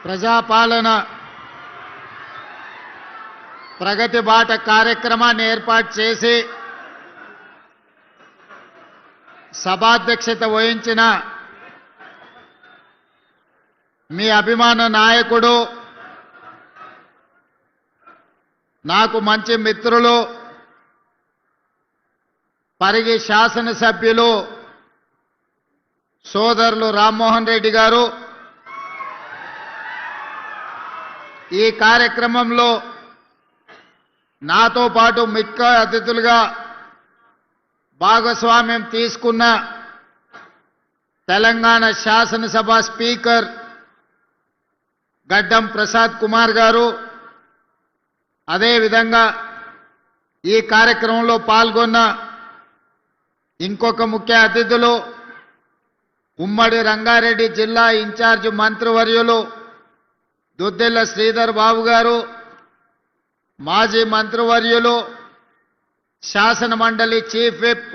ప్రజాపాలన ప్రగతి బాట కార్యక్రమాన్ని ఏర్పాటు చేసి సభాధ్యక్షత వహించిన మీ అభిమాన నాయకుడు, నాకు మంచి మిత్రులు, పరిగి శాసనసభ్యులు సోదరులు రామ్మోహన్ రెడ్డి గారు, ఈ కార్యక్రమంలో నాతో పాటు ముఖ్య అతిథులుగా భాగస్వామ్యం తీసుకున్న తెలంగాణ శాసనసభ స్పీకర్ గడ్డం ప్రసాద్ కుమార్ గారు, అదేవిధంగా ఈ కార్యక్రమంలో పాల్గొన్న ఇంకొక ముఖ్య అతిథులు ఉమ్మడి రంగారెడ్డి జిల్లా ఇన్ఛార్జ్ మంత్రివర్యులు దుద్దెల్ల శ్రీధర్ బాబు గారు, మాజీ మంత్రివర్యులు శాసన మండలి చీఫ్ విప్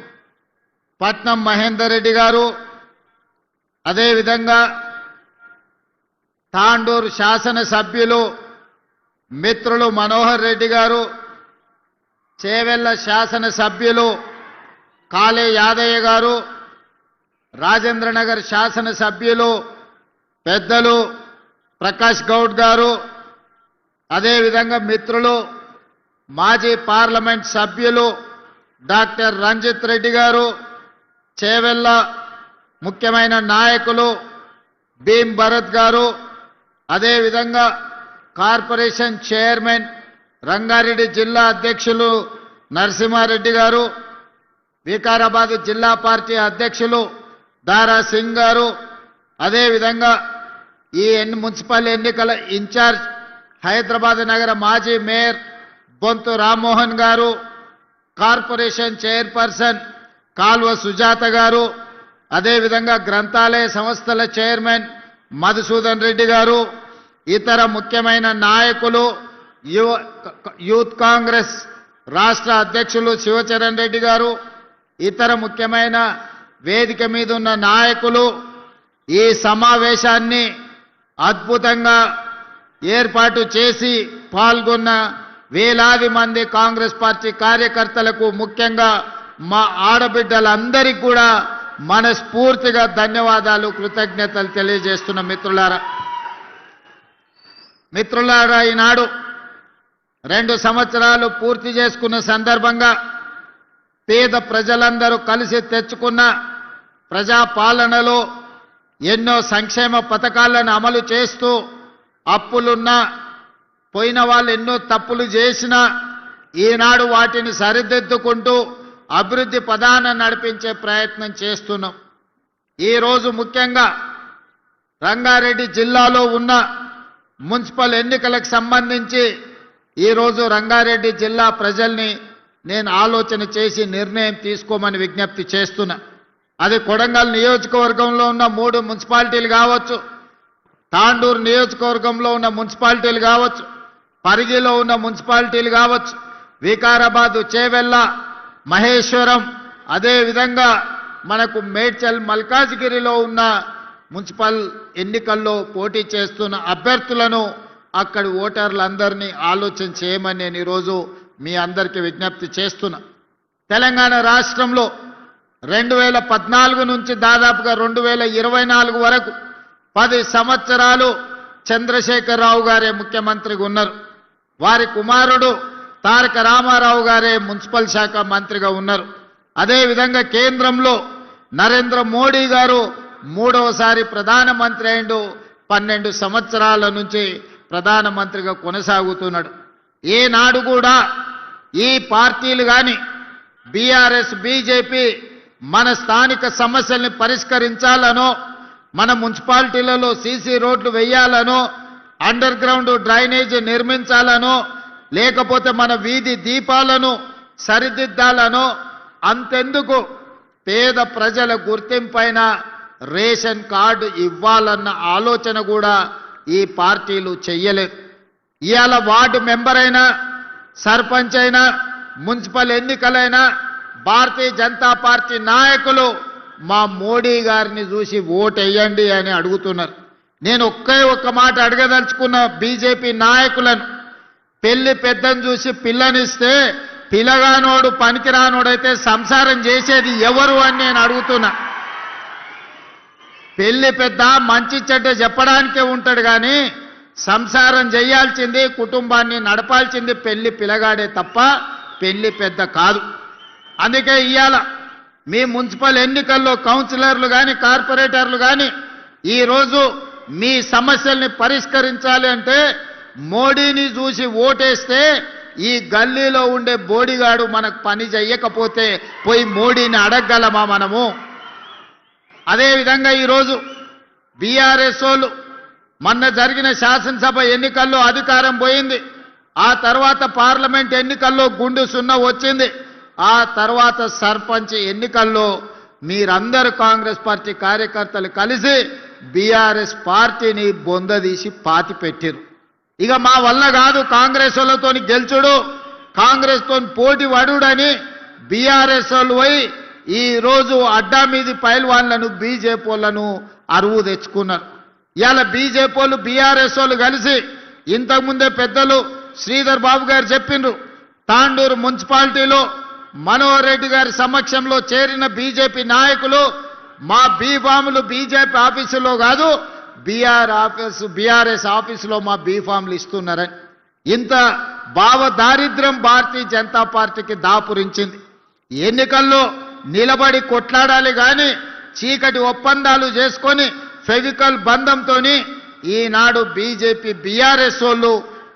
పట్నం మహేందర్ రెడ్డి గారు, అదేవిధంగా తాండూరు శాసన సభ్యులు మిత్రులు మనోహర్ రెడ్డి గారు, చేవెళ్ల శాసన సభ్యులు కాళే యాదయ్య గారు, రాజేంద్రనగర్ శాసన సభ్యులు పెద్దలు ప్రకాష్ గౌడ్ గారు, అదేవిధంగా మిత్రులు మాజీ పార్లమెంట్ సభ్యులు డాక్టర్ రంజిత్ రెడ్డి గారు, చేవెళ్ల ముఖ్యమైన నాయకులు భీమ్ భరత్ గారు, అదేవిధంగా కార్పొరేషన్ చైర్మన్ రంగారెడ్డి జిల్లా అధ్యక్షులు నరసింహారెడ్డి గారు, వికారాబాద్ జిల్లా పార్టీ అధ్యక్షులు దారా సింగ్ గారు, అదేవిధంగా ఈ మున్సిపల్ ఎన్నికల ఇన్ఛార్జ్ హైదరాబాద్ నగర మాజీ మేయర్ బొంతు రామ్మోహన్ గారు, కార్పొరేషన్ చైర్పర్సన్ కాల్వ సుజాత గారు, అదేవిధంగా గ్రంథాలయ సంస్థల చైర్మన్ మధుసూదన్ రెడ్డి గారు, ఇతర ముఖ్యమైన నాయకులు యూత్ కాంగ్రెస్ రాష్ట్ర అధ్యక్షులు శివచరణ్ రెడ్డి గారు, ఇతర ముఖ్యమైన వేదిక మీద ఉన్న నాయకులు ఈ సమావేశాన్ని అద్భుతంగా ఏర్పాటు చేసి పాల్గొన్న వేలాది మంది కాంగ్రెస్ పార్టీ కార్యకర్తలకు, ముఖ్యంగా మా ఆడబిడ్డలందరికీ కూడా మనస్ఫూర్తిగా ధన్యవాదాలు, కృతజ్ఞతలు తెలియజేస్తున్న మిత్రులారా, ఈనాడు 2 సంవత్సరాలు పూర్తి చేసుకున్న సందర్భంగా పేద ప్రజలందరూ కలిసి తెచ్చుకున్న ప్రజాపాలనలో ఎన్నో సంక్షేమ పథకాలను అమలు చేస్తూ, అప్పులున్నా పోయిన వాళ్ళు ఎన్నో తప్పులు చేసినా ఈనాడు వాటిని సరిదిద్దుకుంటూ అభివృద్ధి పదాన నడిపించే ప్రయత్నం చేస్తున్నాం. ఈరోజు ముఖ్యంగా రంగారెడ్డి జిల్లాలో ఉన్న మున్సిపల్ ఎన్నికలకు సంబంధించి ఈరోజు రంగారెడ్డి జిల్లా ప్రజల్ని నేను ఆలోచన చేసి నిర్ణయం తీసుకోమని విజ్ఞప్తి చేస్తున్నా. అది కొడంగల్ నియోజకవర్గంలో ఉన్న 3 మున్సిపాలిటీలు కావచ్చు, తాండూరు నియోజకవర్గంలో ఉన్న మున్సిపాలిటీలు కావచ్చు, పరిగిలో ఉన్న మున్సిపాలిటీలు కావచ్చు, వికారాబాద్, చేవెళ్ల, మహేశ్వరం, అదేవిధంగా మనకు మేడ్చల్, మల్కాజ్గిరిలో ఉన్న మున్సిపల్ ఎన్నికల్లో పోటీ చేస్తున్న అభ్యర్థులను అక్కడి ఓటర్లందరినీ ఆలోచన చేయమని నేను ఈరోజు మీ అందరికీ విజ్ఞప్తి చేస్తున్నా. తెలంగాణ రాష్ట్రంలో 2014 నుంచి దాదాపుగా 2024 వరకు 10 సంవత్సరాలు చంద్రశేఖరరావు గారే ముఖ్యమంత్రిగా ఉన్నారు. వారి కుమారుడు తారక రామారావు గారే మున్సిపల్ శాఖ మంత్రిగా ఉన్నారు. అదేవిధంగా కేంద్రంలో నరేంద్ర మోడీ గారు 3వసారి ప్రధానమంత్రి అయిండు. 12 సంవత్సరాల నుంచి ప్రధానమంత్రిగా కొనసాగుతున్నాడు. ఏనాడు కూడా ఈ పార్టీలు కానీ బీఆర్ఎస్, బీజేపీ మన స్థానిక సమస్యల్ని పరిష్కరించాలనో, మన మున్సిపాలిటీలలో సీసీ రోడ్లు వేయాలనో, అండర్ గ్రౌండ్ డ్రైనేజ్ నిర్మించాలనో, లేకపోతే మన వీధి దీపాలను సరిదిద్దాలనో, అంతెందుకు పేద ప్రజల గుర్తింపైన రేషన్ కార్డు ఇవ్వాలన్న ఆలోచన కూడా ఈ పార్టీలు చెయ్యలేదు. ఇవాళ వార్డు మెంబర్ అయినా, సర్పంచ్ అయినా, మున్సిపల్ ఎన్నికలైనా భారతీయ జనతా పార్టీ నాయకులు మా మోడీ గారిని చూసి ఓటేయండి అని అడుగుతున్నారు. నేను ఒక్క మాట అడగదలుచుకున్న బీజేపీ నాయకులను, పెళ్లి పెద్దను చూసి పిల్లనిస్తే పిల్లగానోడు పనికిరానోడైతే సంసారం చేసేది ఎవరు అని నేను అడుగుతున్నా. పెళ్లి పెద్ద మంచి చెడ్డ చెప్పడానికే ఉంటాడు కానీ సంసారం చేయాల్సింది, కుటుంబాన్ని నడపాల్సింది పెళ్లి పిల్లగాడే తప్ప పెళ్లి పెద్ద కాదు. అందుకే ఇవాళ మీ మున్సిపల్ ఎన్నికల్లో కౌన్సిలర్లు కానీ కార్పొరేటర్లు కానీ ఈరోజు మీ సమస్యల్ని పరిష్కరించాలి అంటే మోడీని చూసి ఓటేస్తే ఈ గల్లీలో ఉండే బోడిగాడు మనకు పని చెయ్యకపోతే పోయి మోడీని అడగగలమా మనము? అదేవిధంగా ఈరోజు బీఆర్ఎస్ వాళ్ళు మొన్న జరిగిన శాసనసభ ఎన్నికల్లో అధికారం పోయింది, ఆ తర్వాత పార్లమెంట్ ఎన్నికల్లో గుండు సున్నా వచ్చింది, ఆ తర్వాత సర్పంచ్ ఎన్నికల్లో మీరందరూ కాంగ్రెస్ పార్టీ కార్యకర్తలు కలిసి బీఆర్ఎస్ పార్టీని బొందదీసి పాతి పెట్టారు. ఇక మా వల్ల కాదు కాంగ్రెస్ వాళ్ళతో గెలుచుడు, కాంగ్రెస్తో పోటీ వడుడని బీఆర్ఎస్ వాళ్ళు పోయి ఈరోజు అడ్డా మీది పైల్వాన్లను బీజేపీ వాళ్ళను అరువు తెచ్చుకున్నారు. ఇవాళ బీజేపీ వాళ్ళు బీఆర్ఎస్ వాళ్ళు కలిసి ఇంతకుముందే పెద్దలు శ్రీధర్ బాబు గారు చెప్పిండ్రు, తాండూరు మున్సిపాలిటీలో మనోహర్ రెడ్డి గారి సమక్షంలో చేరిన బీజేపీ నాయకులు మా బీఫాములు బీజేపీ ఆఫీసులో కాదు బీఆర్ఎస్ ఆఫీసులో మా బీఫాములు ఇస్తున్నారని. ఇంత భావ దారిద్ర్యం భారతీయ జనతా పార్టీకి దాపురించింది. ఎన్నికల్లో నిలబడి కొట్లాడాలి కానీ చీకటి ఒప్పందాలు చేసుకొని ఫెవికల్ బంధంతో ఈనాడు బీజేపీ బీఆర్ఎస్ వాళ్ళు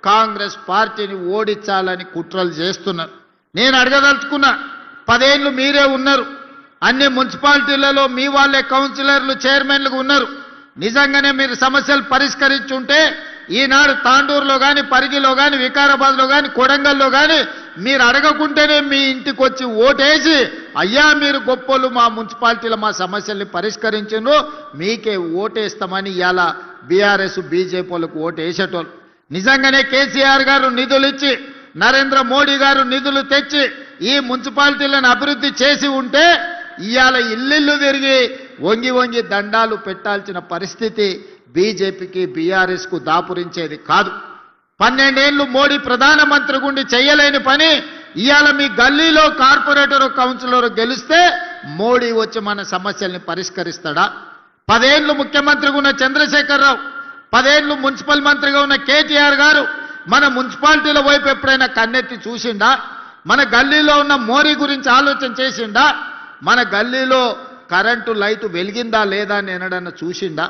కాంగ్రెస్ పార్టీని ఓడించాలని కుట్రలు చేస్తున్నారు. నేను అడగదలుచుకున్నా, 10 ఏళ్ళు మీరే ఉన్నారు, అన్ని మున్సిపాలిటీలలో మీ వాళ్ళే కౌన్సిలర్లు చైర్మన్లుగా ఉన్నారు. నిజంగానే మీరు సమస్యలు పరిష్కరించుంటే ఈనాడు తాండూరులో కానీ పరిగిలో కానీ వికారాబాద్లో కానీ కొడంగల్లో కానీ మీరు అడగకుంటేనే మీ ఇంటికి వచ్చి ఓటేసి అయ్యా మీరు గొప్పలు మా మున్సిపాలిటీలో మా సమస్యల్ని పరిష్కరించారు మీకే ఓటేస్తామని ఇవాళ బీఆర్ఎస్ బీజేపీ వాళ్ళకు ఓటేసేటోళ్ళు. నిజంగానే కేసీఆర్ గారు నిధులు ఇచ్చి నరేంద్ర మోడీ గారు నిధులు తెచ్చి ఈ మున్సిపాలిటీలను అభివృద్ధి చేసి ఉంటే ఇవాళ ఇల్లు తిరిగి వంగి వంగి దండాలు పెట్టాల్సిన పరిస్థితి బీజేపీకి బీఆర్ఎస్కు దాపురించేది కాదు. 12 ఏళ్ళు మోడీ ప్రధానమంత్రి గుండి చేయలేని పని ఇవాళ మీ గల్లీలో కార్పొరేటర్ కౌన్సిలర్ గెలిస్తే మోడీ వచ్చి మన సమస్యల్ని పరిష్కరిస్తాడా? 10 ఏళ్ళు ముఖ్యమంత్రిగా ఉన్న చంద్రశేఖరరావు, 10 ఏళ్ళు మున్సిపల్ మంత్రిగా ఉన్న కేటీఆర్ గారు మన మున్సిపాలిటీల వైపు ఎప్పుడైనా కన్నెత్తి చూసిండా? మన గల్లీలో ఉన్న మోరీ గురించి ఆలోచన చేసిండా? మన గల్లీలో కరెంటు లైటు వెలిగిందా లేదా అని ఎన్నడన్నా చూసిండా?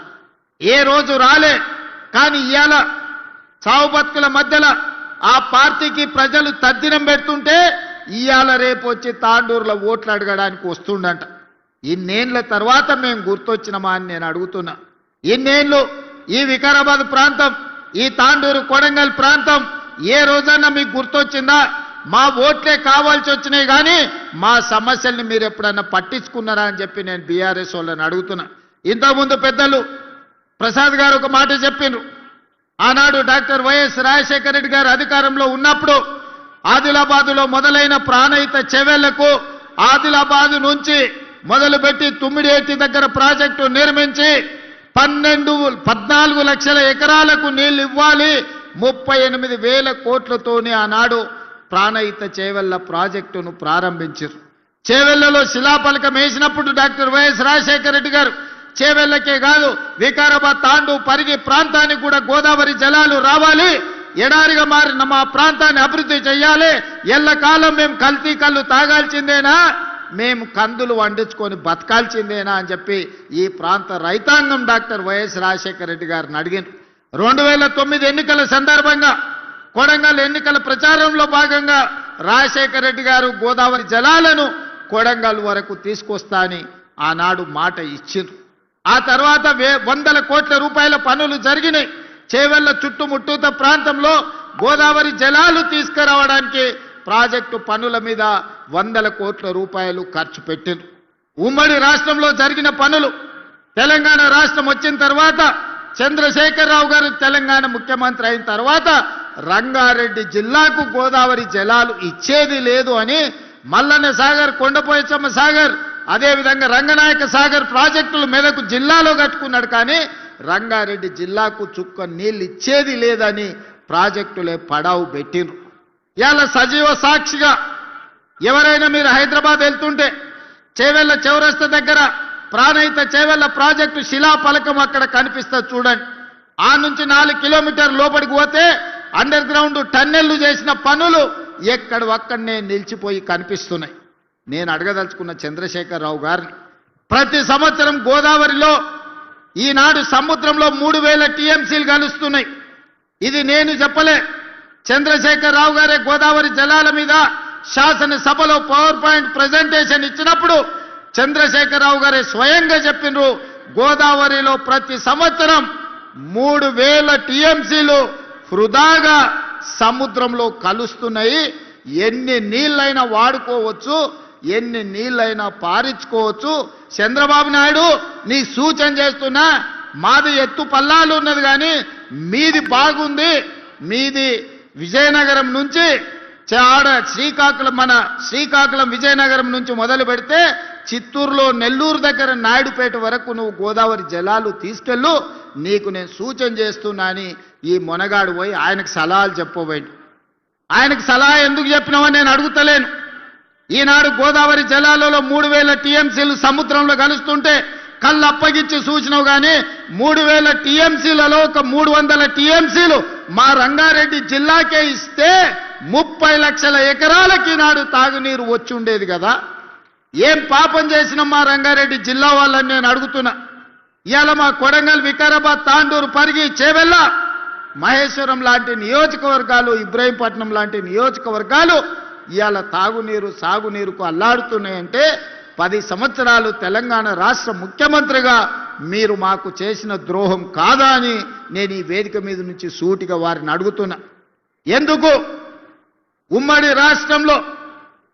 ఏ రోజు రాలే. కానీ ఇవాళ చావు బతుకుల మధ్యలో ఆ పార్టీకి ప్రజలు తద్దినం పెడుతుంటే ఇవాళ రేపు వచ్చి తాండూరులో ఓట్లు అడగడానికి వస్తుండంట. ఇన్నేళ్ల తర్వాత మేము గుర్తొచ్చినమా అని నేను అడుగుతున్నా. ఇన్నేళ్ళు ఈ వికారాబాద్ ప్రాంతం, ఈ తాండూరు కొడంగల్ ప్రాంతం ఏ రోజన్నా మీకు గుర్తొచ్చిందా? మా ఓట్లే కావాల్సి వచ్చినాయి కానీ మా సమస్యల్ని మీరు ఎప్పుడన్నా పట్టించుకున్నారా అని చెప్పి నేను బీఆర్ఎస్ వాళ్ళని అడుగుతున్నా. ఇంతకుముందు పెద్దలు ప్రసాద్ గారు ఒక మాట చెప్పిండ్రు. ఆనాడు డాక్టర్ వైఎస్ రాజశేఖర రెడ్డి గారు అధికారంలో ఉన్నప్పుడు ఆదిలాబాదులో మొదలైన ప్రాణహిత చెవెళ్లకు ఆదిలాబాదు నుంచి మొదలుపెట్టి తుమ్మిడేటి దగ్గర ప్రాజెక్టు నిర్మించి 14 లక్షల ఎకరాలకు నీళ్లు ఇవ్వాలి, 38,000 కోట్లతోనే ఆనాడు ప్రాణహిత చేవెళ్ల ప్రాజెక్టును ప్రారంభించారు. చేవెళ్లలో శిలాఫలకం వేసినప్పుడు డాక్టర్ వైఎస్ రాజశేఖర రెడ్డి గారు చేవెళ్లకే కాదు వికారాబాద్ తాండూ పరిగి ప్రాంతానికి కూడా గోదావరి జలాలు రావాలి, ఎడారిగా మారిన మా ప్రాంతాన్ని అభివృద్ధి చేయాలి, ఎల్లకాలం మేము కల్తీ కళ్ళు తాగాల్సిందేనా, మేము కందులు వండించుకొని బతకాల్సిందేనా అని చెప్పి ఈ ప్రాంత రైతాంగం డాక్టర్ వైఎస్ రాజశేఖర రెడ్డి గారిని అడిగింది. 2009 ఎన్నికల సందర్భంగా కొడంగల్ ఎన్నికల ప్రచారంలో భాగంగా రాజశేఖర రెడ్డి గారు గోదావరి జలాలను కొడంగల్ వరకు తీసుకొస్తా అని ఆనాడు మాట ఇచ్చిండ్రు. ఆ తర్వాత 100 కోట్ల రూపాయల పనులు జరిగినాయి. చేవెళ్ల చుట్టుముట్టూత ప్రాంతంలో గోదావరి జలాలు తీసుకురావడానికి ప్రాజెక్టు పనుల మీద 100 కోట్ల రూపాయలు ఖర్చు పెట్టిండ్రు. ఉమ్మడి రాష్ట్రంలో జరిగిన పనులు, తెలంగాణ రాష్ట్రం వచ్చిన తర్వాత చంద్రశేఖరరావు గారు తెలంగాణ ముఖ్యమంత్రి అయిన తర్వాత రంగారెడ్డి జిల్లాకు గోదావరి జలాలు ఇచ్చేది లేదు అని మల్లన్న సాగర్, కొండపోయచ్చమ్మ సాగర్, అదేవిధంగా రంగనాయక సాగర్ ప్రాజెక్టులు మెదకు జిల్లాలో కట్టుకున్నాడు. కానీ రంగారెడ్డి జిల్లాకు చుక్క నీళ్ళు ఇచ్చేది లేదని ప్రాజెక్టులే పడావు పెట్టిండ్రు. ఇవాళ సజీవ సాక్షిగా ఎవరైనా మీరు హైదరాబాద్ వెళ్తుంటే చేవెళ్ళ చౌరస్తా దగ్గర ప్రాణహిత చేవెళ్ళ ప్రాజెక్టు శిలాఫలకం అక్కడ కనిపిస్తుంది చూడండి. ఆ నుంచి 4 కిలోమీటర్ల లోపలికి పోతే అండర్ గ్రౌండ్ టన్నెళ్లు చేసిన పనులు ఎక్కడొక్కడనే నిలిచిపోయి కనిపిస్తున్నాయి. నేను అడగదలుచుకున్న చంద్రశేఖరరావు గారిని, ప్రతి సంవత్సరం గోదావరిలో ఈనాడు సముద్రంలో 3000 టీఎంసీలు కలుస్తున్నాయి. ఇది నేను చెప్పలే, చంద్రశేఖరరావు గారే గోదావరి జలాల మీద శాసనసభలో పవర్ పాయింట్ ప్రెజెంటేషన్ ఇచ్చినప్పుడు చంద్రశేఖరరావు గారే స్వయంగా చెప్పినారు, గోదావరిలో ప్రతి సంవత్సరం 3000 టీఎంసీలు వృధాగా సముద్రంలో కలుస్తున్నాయి. ఎన్ని నీళ్ళైనా వాడుకోవచ్చు, ఎన్ని నీళ్ళైనా పారించుకోవచ్చు. చంద్రబాబు నాయుడు నీ సూచన చేస్తున్నా, మాది ఎత్తు పల్లాలు ఉన్నది కానీ మీది బాగుంది. మీది విజయనగరం నుంచి శ్రీకాకుళం విజయనగరం నుంచి మొదలు పెడితే చిత్తూరులో నెల్లూరు దగ్గర నాయుడుపేట వరకు నువ్వు గోదావరి జలాలు తీసుకెళ్ళు, నీకు నేను సూచన చేస్తున్నా అని ఈ మొనగాడు పోయి ఆయనకు సలహాలు చెప్పబోయింది. ఆయనకు సలహా ఎందుకు చెప్పినావని నేను అడుగుతలేను. ఈనాడు గోదావరి జలాలలో 3000 టీఎంసీలు సముద్రంలో కలుస్తుంటే కళ్ళు అప్పగించి సూచనవు కానీ 3000 టీఎంసీలలో ఒక 300 టీఎంసీలు మా రంగారెడ్డి జిల్లాకే ఇస్తే 30 లక్షల ఎకరాలకి ఈనాడు తాగునీరు వచ్చి ఉండేది కదా. ఏం పాపం చేసిన మా రంగారెడ్డి జిల్లా వాళ్ళని నేను అడుగుతున్నా. ఇవాళ మా కొడంగల్, వికారాబాద్, తాండూరు, పరిగి, చేవెళ్ళ, మహేశ్వరం లాంటి నియోజకవర్గాలు, ఇబ్రహీంపట్నం లాంటి నియోజకవర్గాలు ఇవాళ తాగునీరు సాగునీరుకు అల్లాడుతున్నాయంటే 10 సంవత్సరాలు తెలంగాణ రాష్ట్ర ముఖ్యమంత్రిగా మీరు మాకు చేసిన ద్రోహం కాదా అని నేను ఈ వేదిక మీద నుంచి సూటిగా వారిని అడుగుతున్నా. ఎందుకు ఉమ్మడి రాష్ట్రంలో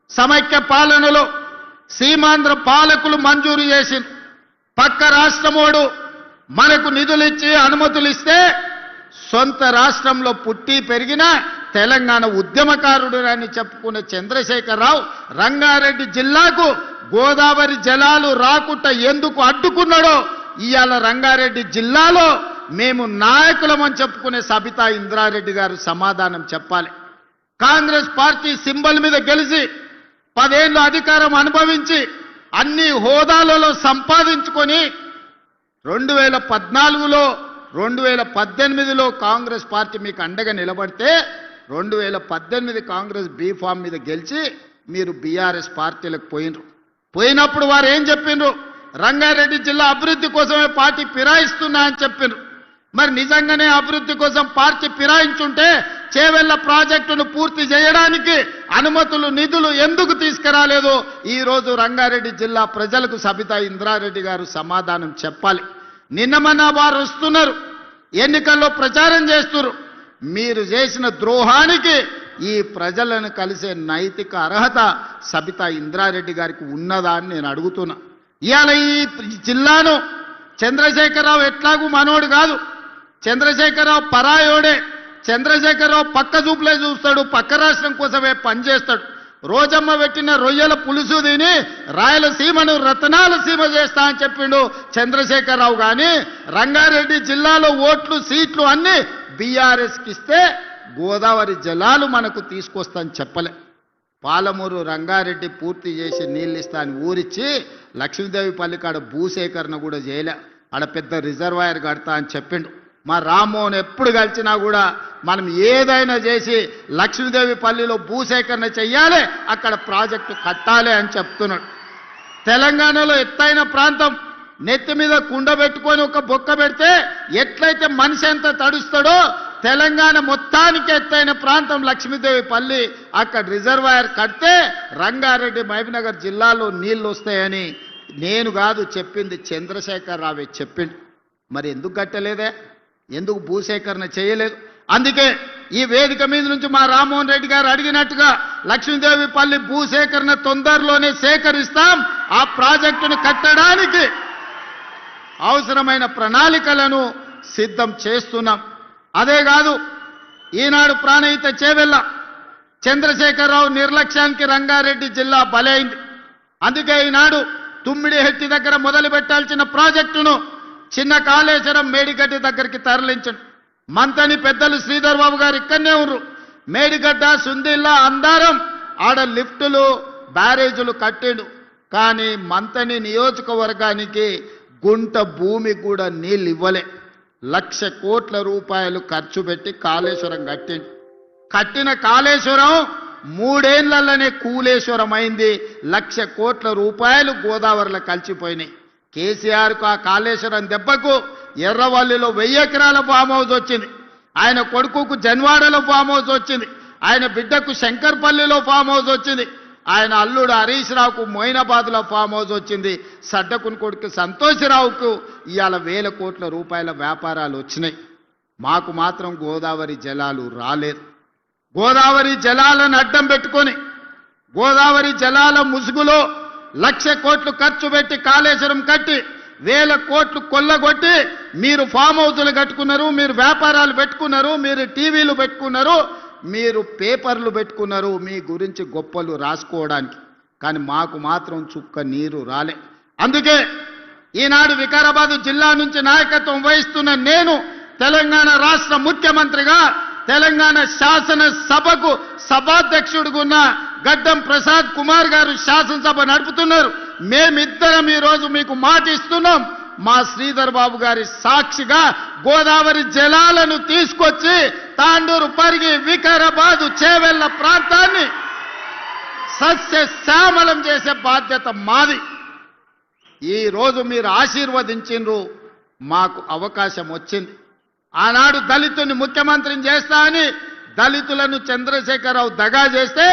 సమైక్య పాలనలో సీమాంధ్ర పాలకులు మంజూరు చేసి పక్క రాష్ట్రమోడు మనకు నిధులు ఇచ్చి అనుమతులు ఇస్తే సొంత రాష్ట్రంలో పుట్టి పెరిగిన తెలంగాణ ఉద్యమకారుడు అని చెప్పుకునే చంద్రశేఖరరావు రంగారెడ్డి జిల్లాకు గోదావరి జలాలు రాకుండా ఎందుకు అడ్డుకున్నాడో ఇవాళ రంగారెడ్డి జిల్లాలో మేము నాయకులమని చెప్పుకునే సబితా ఇంద్రారెడ్డి గారు సమాధానం చెప్పాలి. కాంగ్రెస్ పార్టీ సింబల్ మీద గెలిచి 10 ఏళ్ళు అధికారం అనుభవించి అన్ని హోదాలలో సంపాదించుకొని 2014లో 2018లో కాంగ్రెస్ పార్టీ మీకు అండగా నిలబడితే 2018 కాంగ్రెస్ బీఫామ్ మీద గెలిచి మీరు బీఆర్ఎస్ పార్టీలకు పోయినప్పుడు వారు ఏం చెప్పిండ్రు? రంగారెడ్డి జిల్లా అభివృద్ధి కోసమే పార్టీ ఫిరాయిస్తున్నా అని చెప్పిండ్రు. మరి నిజంగానే అభివృద్ధి కోసం పార్టీ ఫిరాయించుంటే చేవెళ్ళ ప్రాజెక్టును పూర్తి చేయడానికి అనుమతులు నిధులు ఎందుకు తీసుకురాలేదో ఈ రోజు రంగారెడ్డి జిల్లా ప్రజలకు సబితా ఇంద్రారెడ్డి గారు సమాధానం చెప్పాలి. నిన్నమన్న వారు వస్తున్నారు, ఎన్నికల్లో ప్రచారం చేస్తున్నారు. మీరు చేసిన ద్రోహానికి ఈ ప్రజలను కలిసే నైతిక అర్హత సబితా ఇంద్రారెడ్డి గారికి ఉన్నదా అని నేను అడుగుతున్నా. ఇవాళ ఈ జిల్లాను చంద్రశేఖరరావు ఎట్లాగూ మనోడు కాదు, చంద్రశేఖరరావు పరాయోడే. చంద్రశేఖరరావు పక్క చూపులే చూస్తాడు, పక్క రాష్ట్రం కోసమే పనిచేస్తాడు. రోజమ్మ పెట్టిన రొయ్యల పులుసు తిని రాయలసీమను రతనాల సీమ చేస్తా అని చెప్పిండు చంద్రశేఖరరావు. కానీ రంగారెడ్డి జిల్లాలో ఓట్లు సీట్లు అన్ని బీఆర్ఎస్కి ఇస్తే గోదావరి జలాలు మనకు తీసుకొస్తాని చెప్పలే. పాలమూరు రంగారెడ్డి పూర్తి చేసి నీళ్ళు ఇస్తా అని ఊరిచ్చి లక్ష్మీదేవి పల్లి కాడ భూసేకరణ కూడా చేయలే, ఆడ పెద్ద రిజర్వాయర్ కడతా అని చెప్పిండు. మా రామ్మోహన్ ఎప్పుడు కలిసినా కూడా మనం ఏదైనా చేసి లక్ష్మీదేవి పల్లిలో భూసేకరణ చెయ్యాలి, అక్కడ ప్రాజెక్టు కట్టాలి అని చెప్తున్నాడు. తెలంగాణలో ఎత్తైన ప్రాంతం నెత్తి మీద కుండ పెట్టుకొని ఒక బొక్క పెడితే ఎట్లయితే మనిషి ఎంత తడుస్తాడో తెలంగాణ మొత్తానికి ఎత్తైన ప్రాంతం లక్ష్మీదేవి పల్లి, అక్కడ రిజర్వాయర్ కడితే రంగారెడ్డి మహబూబ్నగర్ జిల్లాలో నీళ్లు వస్తాయని నేను కాదు చెప్పింది, చంద్రశేఖరరావే చెప్పిండు. మరి ఎందుకు కట్టలేదే, ఎందుకు భూసేకరణ చేయలేదు? అందుకే ఈ వేదిక మీద నుంచి మా రామ్మోహన్ రెడ్డి గారు అడిగినట్టుగా లక్ష్మీదేవి పల్లి భూసేకరణ తొందరలోనే సేకరిస్తాం, ఆ ప్రాజెక్టును కట్టడానికి అవసరమైన ప్రణాళికలను సిద్ధం చేస్తున్నాం. అదే కాదు, ఈనాడు ప్రాణహిత చేవెళ్ళ చంద్రశేఖరరావు నిర్లక్ష్యానికి రంగారెడ్డి జిల్లా బలైంది. అందుకే ఈనాడు తుమ్మిడిహెట్టి దగ్గర మొదలు పెట్టాల్సిన ప్రాజెక్టును చిన్న కాళేశ్వరం మేడిగడ్డ దగ్గరికి తరలించండి. మంతని పెద్దలు శ్రీధర్ బాబు గారు ఇక్కడనే ఉన్నారు. మేడిగడ్డ సుందిల్లా అందారం ఆడ లిఫ్టులు బ్యారేజీలు కట్టిండు. కానీ మంతని నియోజకవర్గానికి గుంట భూమి కూడా నీళ్ళు ఇవ్వలే. 1,00,000 కోట్ల రూపాయలు ఖర్చు పెట్టి కాళేశ్వరం కట్టిండు. కట్టిన కాళేశ్వరం 3 ఏళ్లలోనే కూలేశ్వరం అయింది. 1,00,000 కోట్ల రూపాయలు గోదావరిలో కలిసిపోయినాయి. కేసీఆర్కు ఆ కాళేశ్వరం దెబ్బకు ఎర్రవల్లిలో 1000 ఎకరాల ఫామ్ హౌస్ వచ్చింది. ఆయన కొడుకుకు జన్వాడలో ఫామ్ హౌస్ వచ్చింది. ఆయన బిడ్డకు శంకర్పల్లిలో ఫామ్ హౌస్ వచ్చింది. ఆయన అల్లుడు హరీష్ రావుకు మొయినాబాద్లో ఫామ్ హౌస్ వచ్చింది. సడ్డకుని కొడుకు సంతోషరావుకు ఇవాళ 1,000 కోట్ల రూపాయల వ్యాపారాలు వచ్చినాయి. మాకు మాత్రం గోదావరి జలాలు రాలేదు. గోదావరి జలాలను అడ్డం పెట్టుకొని గోదావరి జలాల ముసుగులో 1,00,000 కోట్లు ఖర్చు పెట్టి కాళేశ్వరం కట్టి 1,000 కోట్లు కొల్లగొట్టి మీరు ఫామ్ హౌస్లు కట్టుకున్నారు, మీరు వ్యాపారాలు పెట్టుకున్నారు, మీరు టీవీలు పెట్టుకున్నారు, మీరు పేపర్లు పెట్టుకున్నారు మీ గురించి గొప్పలు రాసుకోవడానికి. కానీ మాకు మాత్రం చుక్క నీరు రాలే. అందుకే ఈనాడు వికారాబాద్ జిల్లా నుంచి నాయకత్వం వహిస్తున్న నేను తెలంగాణ రాష్ట్ర ముఖ్యమంత్రిగా తెలంగాణ శాసనసభకు సభాధ్యక్షుడిగా ఉన్న గడ్డం ప్రసాద్ కుమార్ గారు శాసనసభ నడుపుతున్నారు. మేమిద్దరం ఈరోజు మీకు మాట ఇస్తున్నాం. మా శ్రీధర్ బాబు గారి సాక్షిగా గోదావరి జలాలను తీసుకొచ్చి తాండూరు, పరిగి, వికారాబాదు, చేవెళ్ల ప్రాంతాన్ని సస్యశ్యామలం చేసే బాధ్యత మాది. ఈరోజు మీరు ఆశీర్వదించిండ్రు, మాకు అవకాశం వచ్చింది. ఆనాడు దళితుని ముఖ్యమంత్రిని చేస్తా అని దళితులను చంద్రశేఖరరావు దగా చేస్తే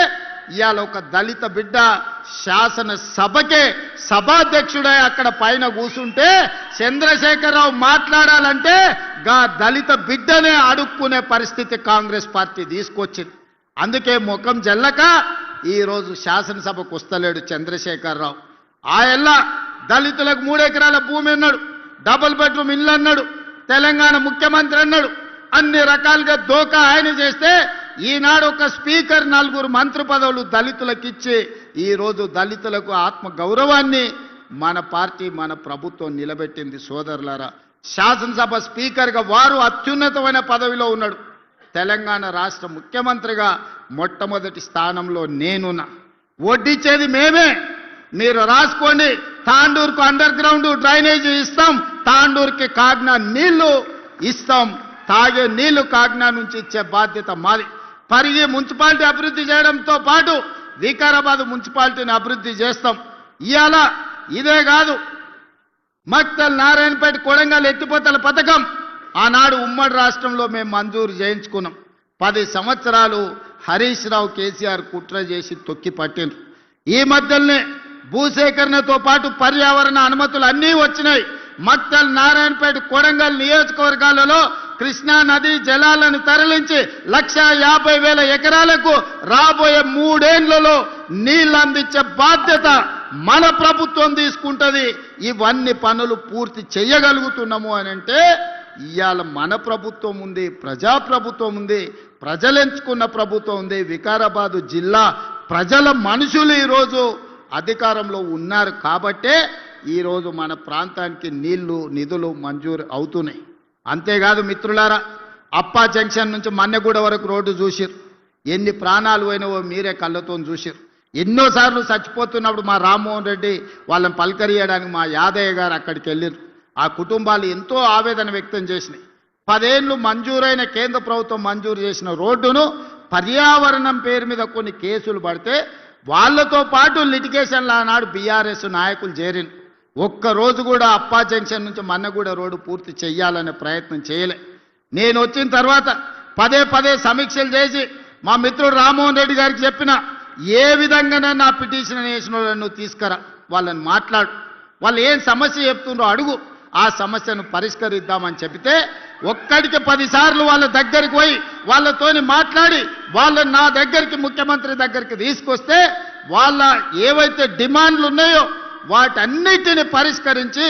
ఇవాళ ఒక దళిత బిడ్డ శాసనసభకే సభాధ్యక్షుడై అక్కడ పైన కూర్చుంటే చంద్రశేఖరరావు మాట్లాడాలంటే గా దళిత బిడ్డనే అడుక్కునే పరిస్థితి కాంగ్రెస్ పార్టీ తీసుకొచ్చింది. అందుకే ముఖం జల్లక ఈరోజు శాసనసభకు వస్తలేడు చంద్రశేఖరరావు. ఆయల్ల దళితులకు 3 ఎకరాల భూమి అన్నాడు, డబుల్ బెడ్రూమ్ ఇల్లు అన్నాడు, తెలంగాణ ముఖ్యమంత్రి అన్నాడు. అన్ని రకాలుగా దోకా ఆయన చేస్తే ఈనాడు ఒక స్పీకర్ 4 మంత్రి పదవులు దళితులకు ఇచ్చి ఈరోజు దళితులకు ఆత్మ గౌరవాన్ని మన పార్టీ మన ప్రభుత్వం నిలబెట్టింది. సోదరులారా, శాసనసభ స్పీకర్గా వారు అత్యున్నతమైన పదవిలో ఉన్నాడు. తెలంగాణ రాష్ట్ర ముఖ్యమంత్రిగా మొట్టమొదటి స్థానంలో నేనున్నా. వడ్డిచ్చేది మేమే, మీరు రాసుకోండి. తాండూరుకు అండర్ గ్రౌండ్ డ్రైనేజీ ఇస్తాం, తాండూరుకి కాగ్నా నీళ్లు ఇస్తాం, తాగే నీళ్లు కాగ్నా నుంచి ఇచ్చే బాధ్యత మాది. పరిగి మున్సిపాలిటీ అభివృద్ధి చేయడంతో పాటు వికారాబాద్ మున్సిపాలిటీని అభివృద్ధి చేస్తాం. ఇవాళ ఇదే కాదు, మక్తల్, నారాయణపేట, కొడంగల్ ఎత్తిపోతల పథకం ఆనాడు ఉమ్మడి రాష్ట్రంలో మేము మంజూరు చేయించుకున్నాం. 10 సంవత్సరాలు హరీష్ రావు, కేసీఆర్ కుట్ర చేసి తొక్కి పట్టిండ్రు. ఈ మధ్యలోనే భూసేకరణతో పాటు పర్యావరణ అనుమతులు అన్నీ వచ్చినాయి. మక్తల్, నారాయణపేట, కొడంగల్ నియోజకవర్గాలలో కృష్ణా నదీ జలాలను తరలించి 1,50,000 ఎకరాలకు రాబోయే 3 ఏళ్లలో నీళ్లు అందించే బాధ్యత మన ప్రభుత్వం తీసుకుంటది. ఇవన్నీ పనులు పూర్తి చేయగలుగుతున్నాము అని అంటే ఇవాళ మన ప్రభుత్వం ఉంది, ప్రజాప్రభుత్వం ఉంది, ప్రజలు ఎంచుకున్న ప్రభుత్వం ఉంది. వికారాబాదు జిల్లా ప్రజల మనుషులు ఈరోజు అధికారంలో ఉన్నారు కాబట్టే ఈరోజు మన ప్రాంతానికి నీళ్లు, నిధులు మంజూరు అవుతున్నాయి. అంతేకాదు మిత్రులారా, అప్పా జంక్షన్ నుంచి మన్నెగూడ వరకు రోడ్డు చూసిరు. ఎన్ని ప్రాణాలు పోయినావో మీరే కళ్ళతో చూసిరు. ఎన్నోసార్లు చచ్చిపోతున్నప్పుడు మా రామ్మోహన్ రెడ్డి వాళ్ళని పలకరియడానికి మా యాదయ్య గారు అక్కడికి వెళ్ళారు. ఆ కుటుంబాలు ఎంతో ఆవేదన వ్యక్తం చేసినాయి. 10 ఏళ్ళు మంజూరైన, కేంద్ర ప్రభుత్వం మంజూరు చేసిన రోడ్డును పర్యావరణం పేరు మీద కొన్ని కేసులు పడితే వాళ్ళతో పాటు లిటిగేషన్లు ఆనాడు బీఆర్ఎస్ నాయకులు చేరిన. ఒక్కరోజు కూడా అప్పా జంక్షన్ నుంచి మన్నగూడ రోడ్డు పూర్తి చేయాలనే ప్రయత్నం చేయలే. నేను వచ్చిన తర్వాత పదే సమీక్షలు చేసి మా మిత్రుడు రామ్మోహన్ రెడ్డి గారికి చెప్పిన, ఏ విధంగానే నా పిటిషన్ వేసిన వాళ్ళను తీసుకురా, వాళ్ళని మాట్లాడు, వాళ్ళు ఏం సమస్య చెప్తుండ్రో అడుగు, ఆ సమస్యను పరిష్కరిద్దామని చెబితే ఒక్కడికి 10 సార్లు వాళ్ళ దగ్గరికి పోయి వాళ్ళతోని మాట్లాడి వాళ్ళని నా దగ్గరికి, ముఖ్యమంత్రి దగ్గరికి తీసుకొస్తే వాళ్ళ ఏవైతే డిమాండ్లు ఉన్నాయో వాటన్నిటిని పరిష్కరించి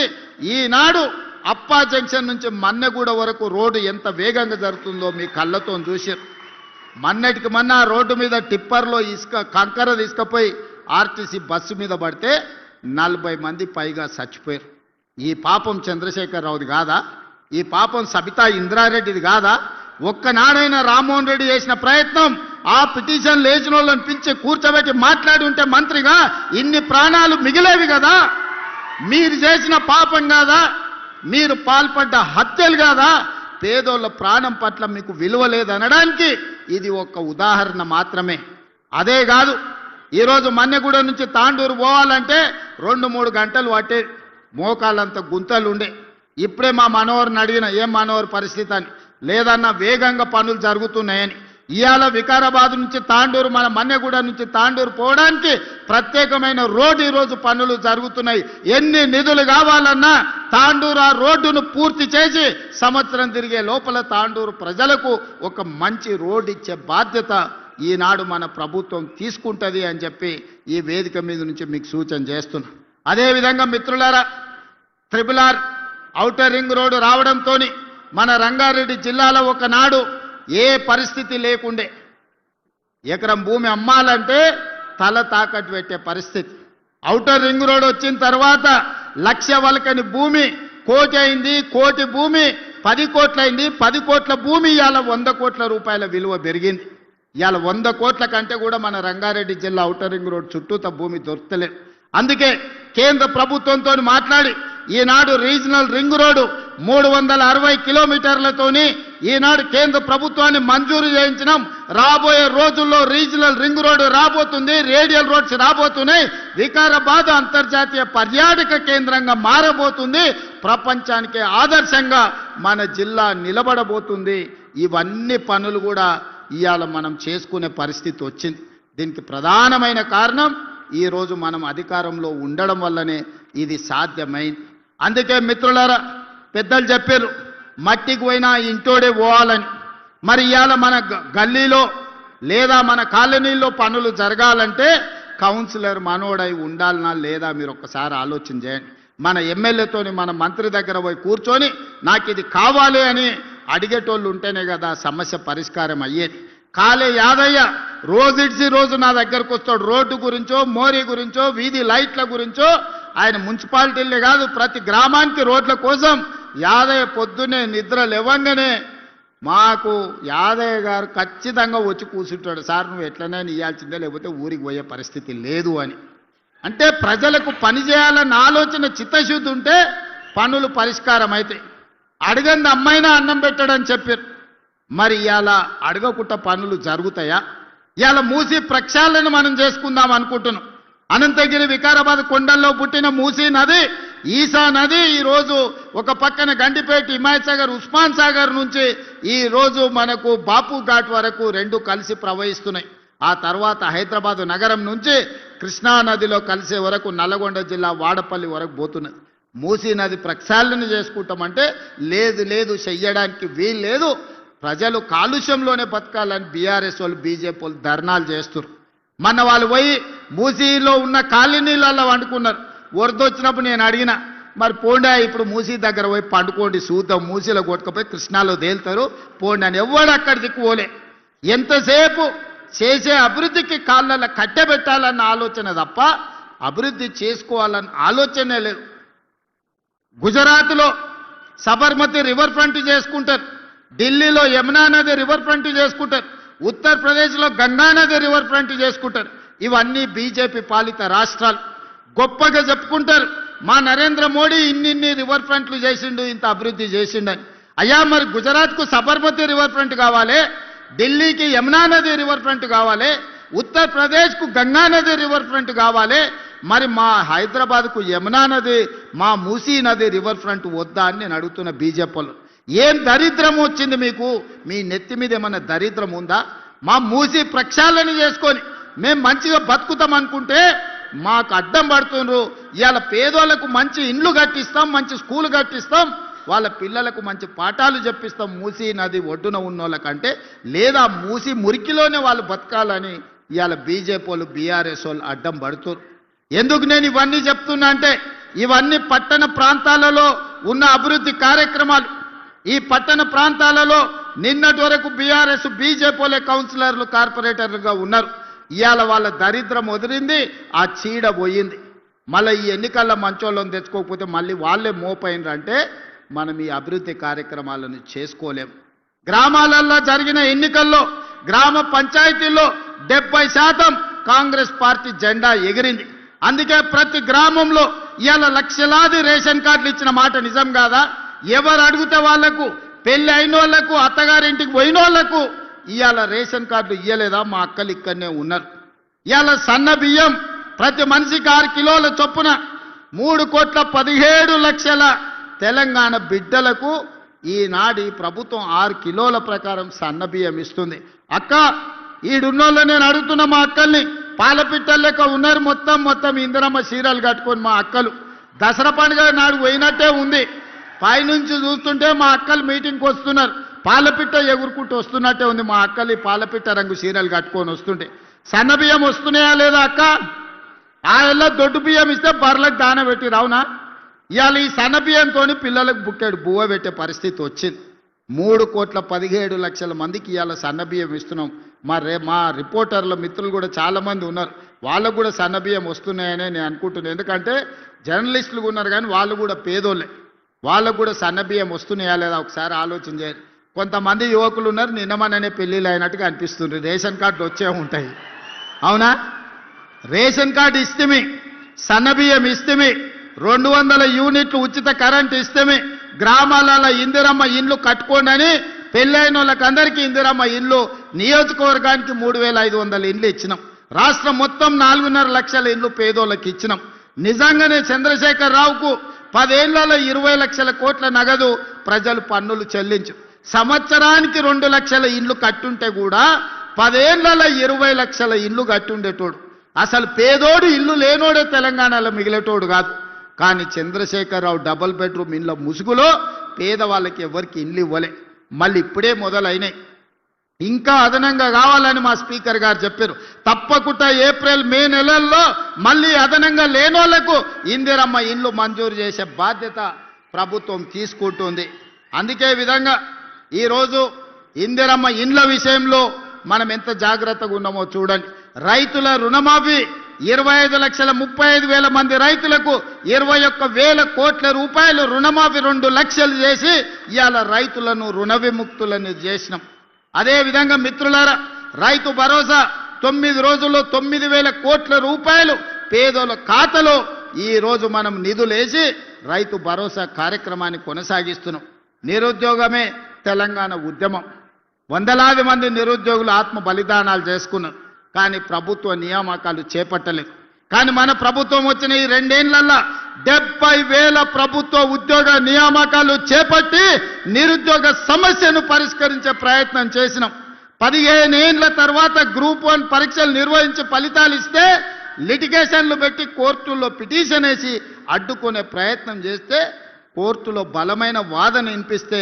ఈనాడు అప్పా జంక్షన్ నుంచి మన్నెగూడ వరకు రోడ్డు ఎంత వేగంగా జరుగుతుందో మీ కళ్ళతో చూసారు. మొన్నటికి మొన్న రోడ్డు మీద టిప్పర్లో కంకర తీసుకుపోయి ఆర్టీసీ బస్సు మీద పడితే 40 మంది పైగా చచ్చిపోయారు. ఈ పాపం చంద్రశేఖరరావుది కాదా? ఈ పాపం సబితా ఇంద్రారెడ్డిది కాదా? ఒక్కనాడైనా రామ్మోహన్ రెడ్డి చేసిన ప్రయత్నం ఆ పిటిషన్ లేచిన వాళ్ళని పిలిచి కూర్చోబెట్టి మాట్లాడి ఉంటే మంత్రిగా ఇన్ని ప్రాణాలు మిగిలేవి కదా? మీరు చేసిన పాపం కాదా? మీరు పాల్పడ్డ హత్యలు కాదా? పేదోళ్ళ ప్రాణం పట్ల మీకు విలువ లేదనడానికి ఇది ఒక ఉదాహరణ మాత్రమే. అదే కాదు, ఈరోజు మన్నెగూడ నుంచి తాండూరు పోవాలంటే 2-3 గంటలు పట్టే, మోకాళ్ళంత గుంతలు ఉండే. ఇప్పుడే మా మనోహర్ని అడిగిన, ఏం మనోహర్ పరిస్థితి అని. లేదన్నా వేగంగా పనులు జరుగుతున్నాయని. ఇవాళ వికారాబాద్ నుంచి తాండూరు, మన మన్నెగూడ నుంచి తాండూరు పోవడానికి ప్రత్యేకమైన రోడ్డు ఈరోజు పనులు జరుగుతున్నాయి. ఎన్ని నిధులు కావాలన్నా తాండూరు ఆ రోడ్డును పూర్తి చేసి సంవత్సరం తిరిగే లోపల తాండూరు ప్రజలకు ఒక మంచి రోడ్డు ఇచ్చే బాధ్యత ఈనాడు మన ప్రభుత్వం తీసుకుంటుంది అని చెప్పి ఈ వేదిక మీద నుంచి మీకు సూచన చేస్తున్నా. అదేవిధంగా మిత్రులారా, RRR ఔటర్ రింగ్ రోడ్డు రావడంతో మన రంగారెడ్డి జిల్లాలో ఒకనాడు ఏ పరిస్థితి లేకుండే. ఎకరం భూమి అమ్మాలంటే తల తాకట్టు పెట్టే పరిస్థితి. ఔటర్ రింగ్ రోడ్ వచ్చిన తర్వాత 1,00,000 వలకని భూమి 1 కోటి అయింది, 1 కోటి భూమి 10 కోట్లయింది, 10 కోట్ల భూమి ఇవాళ 100 కోట్ల రూపాయల విలువ పెరిగింది. ఇవాళ 100 కోట్ల కంటే కూడా మన రంగారెడ్డి జిల్లా ఔటర్ రింగ్ రోడ్ చుట్టూత భూమి దొరకలేదు. అందుకే కేంద్ర ప్రభుత్వంతో మాట్లాడి ఈనాడు రీజనల్ రింగ్ రోడ్డు 360 కిలోమీటర్లతోని ఈనాడు కేంద్ర ప్రభుత్వాన్ని మంజూరు చేయించినాం. రాబోయే రోజుల్లో రీజనల్ రింగ్ రోడ్డు రాబోతుంది, రేడియల్ రోడ్స్ రాబోతున్నాయి. వికారాబాద్ అంతర్జాతీయ పర్యాటక కేంద్రంగా మారబోతుంది. ప్రపంచానికి ఆదర్శంగా మన జిల్లా నిలబడబోతుంది. ఇవన్నీ పనులు కూడా ఇవాళ మనం చేసుకునే పరిస్థితి వచ్చింది. దీనికి ప్రధానమైన కారణం ఈరోజు మనం అధికారంలో ఉండడం వల్లనే ఇది సాధ్యమైంది. అందుకే మిత్రులారా, పెద్దలు చెప్పారు మట్టికి పోయినా ఇంటోడే పోవాలని. మరి ఇవాళ మన గల్లీలో లేదా మన కాలనీలో పనులు జరగాలంటే కౌన్సిలర్ మనోడై ఉండాలనా లేదా మీరు ఒక్కసారి ఆలోచన చేయండి. మన ఎమ్మెల్యేతోని మన మంత్రి దగ్గర పోయి కూర్చొని నాకు ఇది కావాలి అని అడిగేటోళ్ళు ఉంటేనే కదా సమస్య పరిష్కారం అయ్యేది. కాలే యాదయ్య రోజు రోజు నా దగ్గరకు వస్తాడు. రోడ్డు గురించో, మోరీ గురించో, వీధి లైట్ల గురించో. ఆయన మున్సిపాలిటీలే కాదు, ప్రతి గ్రామానికి రోడ్ల కోసం యాదయ్య పొద్దునే నిద్ర లేవంగానే మాకు యాదయ్య గారు ఖచ్చితంగా వచ్చి కూర్చుంటాడు. సార్ నువ్వు ఎట్లనైనా ఇవ్వాల్సిందే, లేకపోతే ఊరికి పోయే పరిస్థితి లేదు అని. అంటే ప్రజలకు పని చేయాలన్న ఆలోచన, చిత్తశుద్ధి ఉంటే పనులు పరిష్కారం అవుతాయి. అడగంది అమ్మైనా అన్నం పెట్టడని చెప్పారు. మరి ఇవాళ అడగకుండా పనులు జరుగుతాయా? ఇవాళ మూసీ ప్రక్షాళన మనం చేసుకుందాం అనుకుంటున్నాం. అనంతగిరి వికారాబాద్ కొండల్లో పుట్టిన మూసీ నది, ఈసా నది ఈరోజు ఒక పక్కన గండిపేట, హిమాయత్ సాగర్, ఉస్మాన్ సాగర్ నుంచి ఈరోజు మనకు బాపు ఘాట్ వరకు 2 కలిసి ప్రవహిస్తున్నాయి. ఆ తర్వాత హైదరాబాద్ నగరం నుంచి కృష్ణా నదిలో కలిసే వరకు నల్గొండ జిల్లా వాడపల్లి వరకు పోతున్నది. మూసీ నది ప్రక్షాళన చేసుకుంటామంటే లేదు చెయ్యడానికి వీలు లేదు. ప్రజలు కాలుష్యంలోనే బతకాలని బీఆర్ఎస్ వాళ్ళు, బీజేపీ వాళ్ళు ధర్నాలు చేస్తారు. మొన్న వాళ్ళు పోయి మూసీలో ఉన్న కాలనీలలో వండుకున్నారు. వరద వచ్చినప్పుడు నేను అడిగిన, మరి పోండా ఇప్పుడు మూసీ దగ్గర పోయి పండుకోండి, చూద్దాం, మూసీలో కొట్టుకుపోయి కృష్ణాలో తేలుతారు పోండి అని. ఎవడు అక్కడ దిక్కుపోలే. ఎంతసేపు చేసే అభివృద్ధికి కాళ్ళ కట్టెబెట్టాలన్న ఆలోచన తప్ప అభివృద్ధి చేసుకోవాలన్న ఆలోచనే లేదు. గుజరాత్లో సబర్మతి రివర్ ఫ్రంట్ చేసుకుంటారు, ఢిల్లీలో యమునా నది రివర్ ఫ్రంట్ చేసుకుంటారు, ఉత్తరప్రదేశ్లో గంగా నది రివర్ ఫ్రంట్ చేసుకుంటారు. ఇవన్నీ బీజేపీ పాలిత రాష్ట్రాలు. గొప్పగా చెప్పుకుంటారు మా నరేంద్ర మోడీ ఇన్ని రివర్ ఫ్రంట్లు చేసిండు, ఇంత అభివృద్ధి చేసిండని. అయ్యా మరి గుజరాత్కు సబర్మతి రివర్ ఫ్రంట్ కావాలి, ఢిల్లీకి యమునా నది రివర్ ఫ్రంట్ కావాలి, ఉత్తరప్రదేశ్కు గంగా నది రివర్ ఫ్రంట్ కావాలి. మరి మా హైదరాబాద్కు యమునా నది, మా మూసీ నది రివర్ ఫ్రంట్ వద్దా అని నేను అడుగుతున్న బీజేపీలో. ఏం దరిద్రం వచ్చింది మీకు? మీ నెత్తి మీద ఏమన్నా దరిద్రం ఉందా? మా మూసీ ప్రక్షాళన చేసుకొని మేము మంచిగా బతుకుతాం అనుకుంటే మాకు అడ్డం పడుతున్నారు. ఇవాళ పేదోళ్లకు మంచి ఇండ్లు కట్టిస్తాం, మంచి స్కూల్ కట్టిస్తాం, వాళ్ళ పిల్లలకు మంచి పాఠాలు చెప్పిస్తాం మూసీ నది ఒడ్డున ఉన్నోళ్ళకంటే. లేదా మూసీ మురికిలోనే వాళ్ళు బతకాలని ఇవాళ బీజేపీ వాళ్ళు, బీఆర్ఎస్ వాళ్ళు అడ్డం పడుతున్నారు. ఎందుకు నేను ఇవన్నీ చెప్తున్నా అంటే ఇవన్నీ పట్టణ ప్రాంతాలలో ఉన్న అభివృద్ధి కార్యక్రమాలు. ఈ పట్టణ ప్రాంతాలలో నిన్నటి వరకు బీఆర్ఎస్, బీజేపీ కౌన్సిలర్లు, కార్పొరేటర్లుగా ఉన్నారు. ఇవాళ వాళ్ళ దరిద్రం వదిలింది, ఆ చీడ పోయింది. మళ్ళీ ఈ ఎన్నికల్లో మంచోళ్ళని తెచ్చుకోకపోతే మళ్ళీ వాళ్ళే మోపైనరంటే మనం ఈ అభివృద్ధి కార్యక్రమాలను చేసుకోలేం. గ్రామాలలో జరిగిన ఎన్నికల్లో గ్రామ పంచాయతీల్లో 70% కాంగ్రెస్ పార్టీ జెండా ఎగిరింది. అందుకే ప్రతి గ్రామంలో ఇవాళ లక్షలాది రేషన్ కార్డులు ఇచ్చిన మాట నిజం కాదా? ఎవరు అడిగితే వాళ్లకు, పెళ్లి అయిన వాళ్లకు, అత్తగారింటికి పోయిన వాళ్లకు ఇవాళ రేషన్ కార్డులు ఇయ్యలేదా? మా అక్కలు ఇక్కడనే ఉన్నారు. ఇవాళ సన్న బియ్యం ప్రతి మనిషికి 6 కిలోల చొప్పున 3,17,00,000 తెలంగాణ బిడ్డలకు ఈనాడు ప్రభుత్వం 6 కిలోల ప్రకారం సన్న బియ్యం ఇస్తుంది. అక్క ఈడున్నోళ్ళు నేను అడుగుతున్న మా అక్కల్ని, పాలపిట్టల లెక్క ఉన్నారు మొత్తం ఇందిరమ్మ చీరలు కట్టుకొని మా అక్కలు. దసరా పండుగ నాడు పోయినట్టే ఉంది. పైనుంచి చూస్తుంటే మా అక్కలు మీటింగ్కి వస్తున్నారు, పాలపిట్ట ఎగురుకుంటూ వస్తున్నట్టే ఉంది మా అక్కలు. పాలపిట్ట రంగు చీరలు కట్టుకొని వస్తుంటే సన్న బియ్యం వస్తున్నాయా లేదా అక్క? ఆ ఎల్ల దొడ్డు బియ్యం ఇస్తే బర్రెలకు దాన పెట్టి రావునా? ఇవాళ ఈ సన్న బియ్యంతో పిల్లలకు బుక్కెడు బువ్వ పెట్టే పరిస్థితి వచ్చింది. 3,17,00,000 మందికి ఇవాళ సన్న బియ్యం ఇస్తున్నాం. మా రిపోర్టర్ల మిత్రులు కూడా చాలామంది ఉన్నారు, వాళ్ళకు కూడా సన్న బియ్యం వస్తున్నాయనే నేను అనుకుంటున్నాను. ఎందుకంటే జర్నలిస్టులు ఉన్నారు కానీ వాళ్ళు కూడా పేదోళ్ళే, వాళ్ళకు కూడా సన్న బియ్యం వస్తున్నాయా లేదా ఒకసారి ఆలోచన చేయాలి. కొంతమంది యువకులు ఉన్నారు నిన్నమననే పెళ్ళిళ్ళు అయినట్టుగా అనిపిస్తుంది. రేషన్ కార్డులు వచ్చే ఉంటాయి, అవునా? రేషన్ కార్డు ఇస్తేమి, సన్న బియ్యం ఇస్తేమి, 200 యూనిట్లు ఉచిత కరెంటు ఇస్తేమి, గ్రామాలలో ఇందిరమ్మ ఇండ్లు కట్టుకోండి అని పెళ్ళైన వాళ్ళకందరికీ ఇందిరమ్మ ఇల్లు, నియోజకవర్గానికి 3,500 ఇండ్లు ఇచ్చినాం. రాష్ట్రం మొత్తం 4.5 లక్షల ఇండ్లు పేదోళ్ళకి ఇచ్చినాం. నిజంగానే చంద్రశేఖర్ రావుకు 10 ఏళ్లలో 20 లక్షల కోట్ల నగదు ప్రజలు పన్నులు చెల్లించు. సంవత్సరానికి 2 లక్షల ఇండ్లు కట్టుంటే కూడా 10 ఏళ్లలో 20 లక్షల ఇండ్లు కట్టుండేటోడు. అసలు పేదోడు ఇల్లు లేనోడే తెలంగాణలో మిగిలేటోడు కాదు. కానీ చంద్రశేఖరరావు డబుల్ బెడ్రూమ్ ఇండ్ల ముసుగులో పేదవాళ్ళకి ఎవరికి ఇండ్లు ఇవ్వలే. మళ్ళీ ఇప్పుడే మొదలైనాయి, ఇంకా అదనంగా కావాలని మా స్పీకర్ గారు చెప్పారు. తప్పకుండా ఏప్రిల్ మే నెలల్లో మళ్ళీ అదనంగా లేనోళ్లకు ఇందిరమ్మ ఇండ్లు మంజూరు చేసే బాధ్యత ప్రభుత్వం తీసుకుంటుంది. అందుకే విధంగా ఈరోజు ఇందిరమ్మ ఇండ్ల విషయంలో మనం ఎంత జాగ్రత్తగా ఉన్నామో చూడండి. రైతుల రుణమాఫీ 25,35,000 మంది రైతులకు 21,000 కోట్ల రూపాయలు రుణమాఫీ 2 లక్షలు చేసి ఇవాళ రైతులను రుణ విముక్తులను చేసినాం. అదేవిధంగా మిత్రులారా, రైతు భరోసా 9 రోజుల్లో 9,000 కోట్ల రూపాయలు పేదల ఖాతాలో ఈరోజు మనం నిధులేసి రైతు భరోసా కార్యక్రమాన్ని కొనసాగిస్తున్నాం. నిరుద్యోగమే తెలంగాణ ఉద్యమం. వందలాది మంది నిరుద్యోగులు ఆత్మ బలిదానాలు చేసుకున్నారు, కానీ ప్రభుత్వ నియామకాలు చేపట్టలేదు. కానీ మన ప్రభుత్వం వచ్చిన ఈ 2 ఏళ్లలో 70,000 ప్రభుత్వ ఉద్యోగ నియామకాలు చేపట్టి నిరుద్యోగ సమస్యను పరిష్కరించే ప్రయత్నం చేసినాం. 15 ఏళ్ల తర్వాత గ్రూప్ 1 పరీక్షలు నిర్వహించి ఫలితాలు ఇస్తే లిటిగేషన్లు పెట్టి కోర్టుల్లో పిటిషన్ వేసి అడ్డుకునే ప్రయత్నం చేస్తే కోర్టులో బలమైన వాదన వినిపిస్తే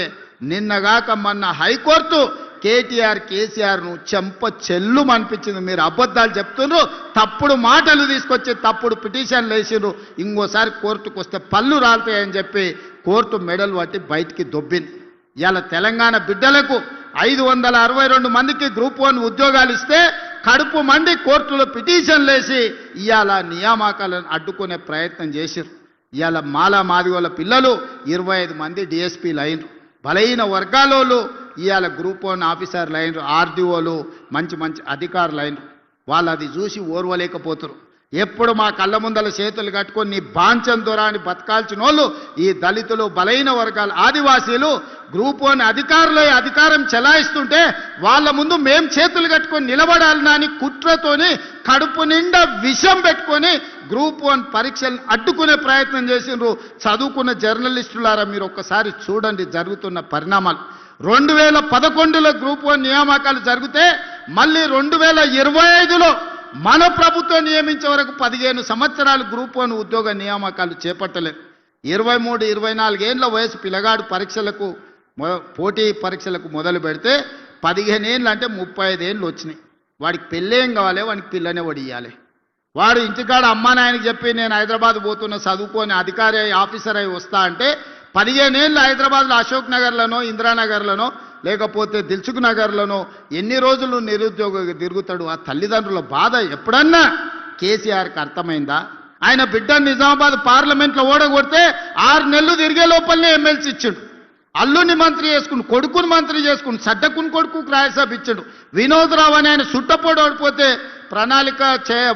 నిన్నగాక మొన్న హైకోర్టు కేసీఆర్ను చెంప చెల్లు అనిపించింది. మీరు అబద్ధాలు చెప్తున్నారు, తప్పుడు మాటలు తీసుకొచ్చి తప్పుడు పిటిషన్లు వేసిర్రు, ఇంకోసారి కోర్టుకు వస్తే పళ్ళు రాలుతాయని చెప్పి కోర్టు మెడలు పట్టి బయటికి దొబ్బింది. ఇవాళ తెలంగాణ బిడ్డలకు 562 మందికి గ్రూప్ 1 ఉద్యోగాలు ఇస్తే కడుపు మండి కోర్టులో పిటిషన్లు వేసి ఇవాళ నియామకాలను అడ్డుకునే ప్రయత్నం చేసిర్రు. ఇవాళ మాదిగోళ్ళ పిల్లలు 25 మంది డిఎస్పీలు అయినరు. బలహీన వర్గాలోళ్ళు ఇవాళ గ్రూప్ 1 ఆఫీసర్లు అయినరు, ఆర్డీఓలు మంచి అధికారులు అయినరు. వాళ్ళు అది చూసి ఓర్వలేకపోతారు. ఎప్పుడు మా కళ్ళ ముందల చేతులు కట్టుకొని నీ బాంచం దొరాని బతకాల్సిన వాళ్ళు ఈ దళితులు, బలహీన వర్గాలు, ఆదివాసీలు గ్రూప్ 1 అధికారులు అధికారం చెలాయిస్తుంటే వాళ్ళ ముందు మేం చేతులు కట్టుకొని నిలబడాలని అని కుట్రతోని కడుపు నిండా విషం పెట్టుకొని గ్రూప్ 1 పరీక్షలను అడ్డుకునే ప్రయత్నం చేసిండ్రు. చదువుకున్న జర్నలిస్టులారా మీరు ఒక్కసారి చూడండి జరుగుతున్న పరిణామాలు. 2011లో గ్రూప్ 1 నియామకాలు జరిగితే మళ్ళీ 2025లో మన ప్రభుత్వం నియమించే వరకు 15 సంవత్సరాలు గ్రూప్ 1 ఉద్యోగ నియామకాలు చేపట్టలేదు. 23-24 ఏళ్ల వయసు పిల్లగాడు పరీక్షలకు పోటీ పరీక్షలకు మొదలు పెడితే 15 ఏళ్ళు అంటే 35 ఏళ్ళు వచ్చినాయి. వాడికి పెళ్ళేం కావాలి, వాడికి పిల్లనే వడియాలి. వాడు ఇంటికాడ అమ్మా నాయనకి చెప్పి నేను హైదరాబాద్ పోతున్న చదువుకొని అధికారి ఆఫీసర్ అయి వస్తా అంటే 15 ఏళ్ళు హైదరాబాద్లో అశోక్ నగర్లోనో, ఇందిరానగర్లోనో, లేకపోతే దిల్సుఖ్ నగర్లోనో ఎన్ని రోజులు నిరుద్యోగ తిరుగుతాడు. ఆ తల్లిదండ్రుల బాధ ఎప్పుడన్నా కేసీఆర్కి అర్థమైందా? ఆయన బిడ్డ నిజామాబాద్ పార్లమెంట్లో ఓడగొడితే 6 నెలలు తిరిగే లోపలనే ఎమ్మెల్సీ ఇచ్చాడు. అల్లుని మంత్రి చేసుకుని, కొడుకుని మంత్రి చేసుకుని, సడ్డకుని కొడుకు రాజ్యసభ ఇచ్చాడు. వినోదరావు అని ఆయన సుట్టపోడు ఓడిపోతే ప్రణాళిక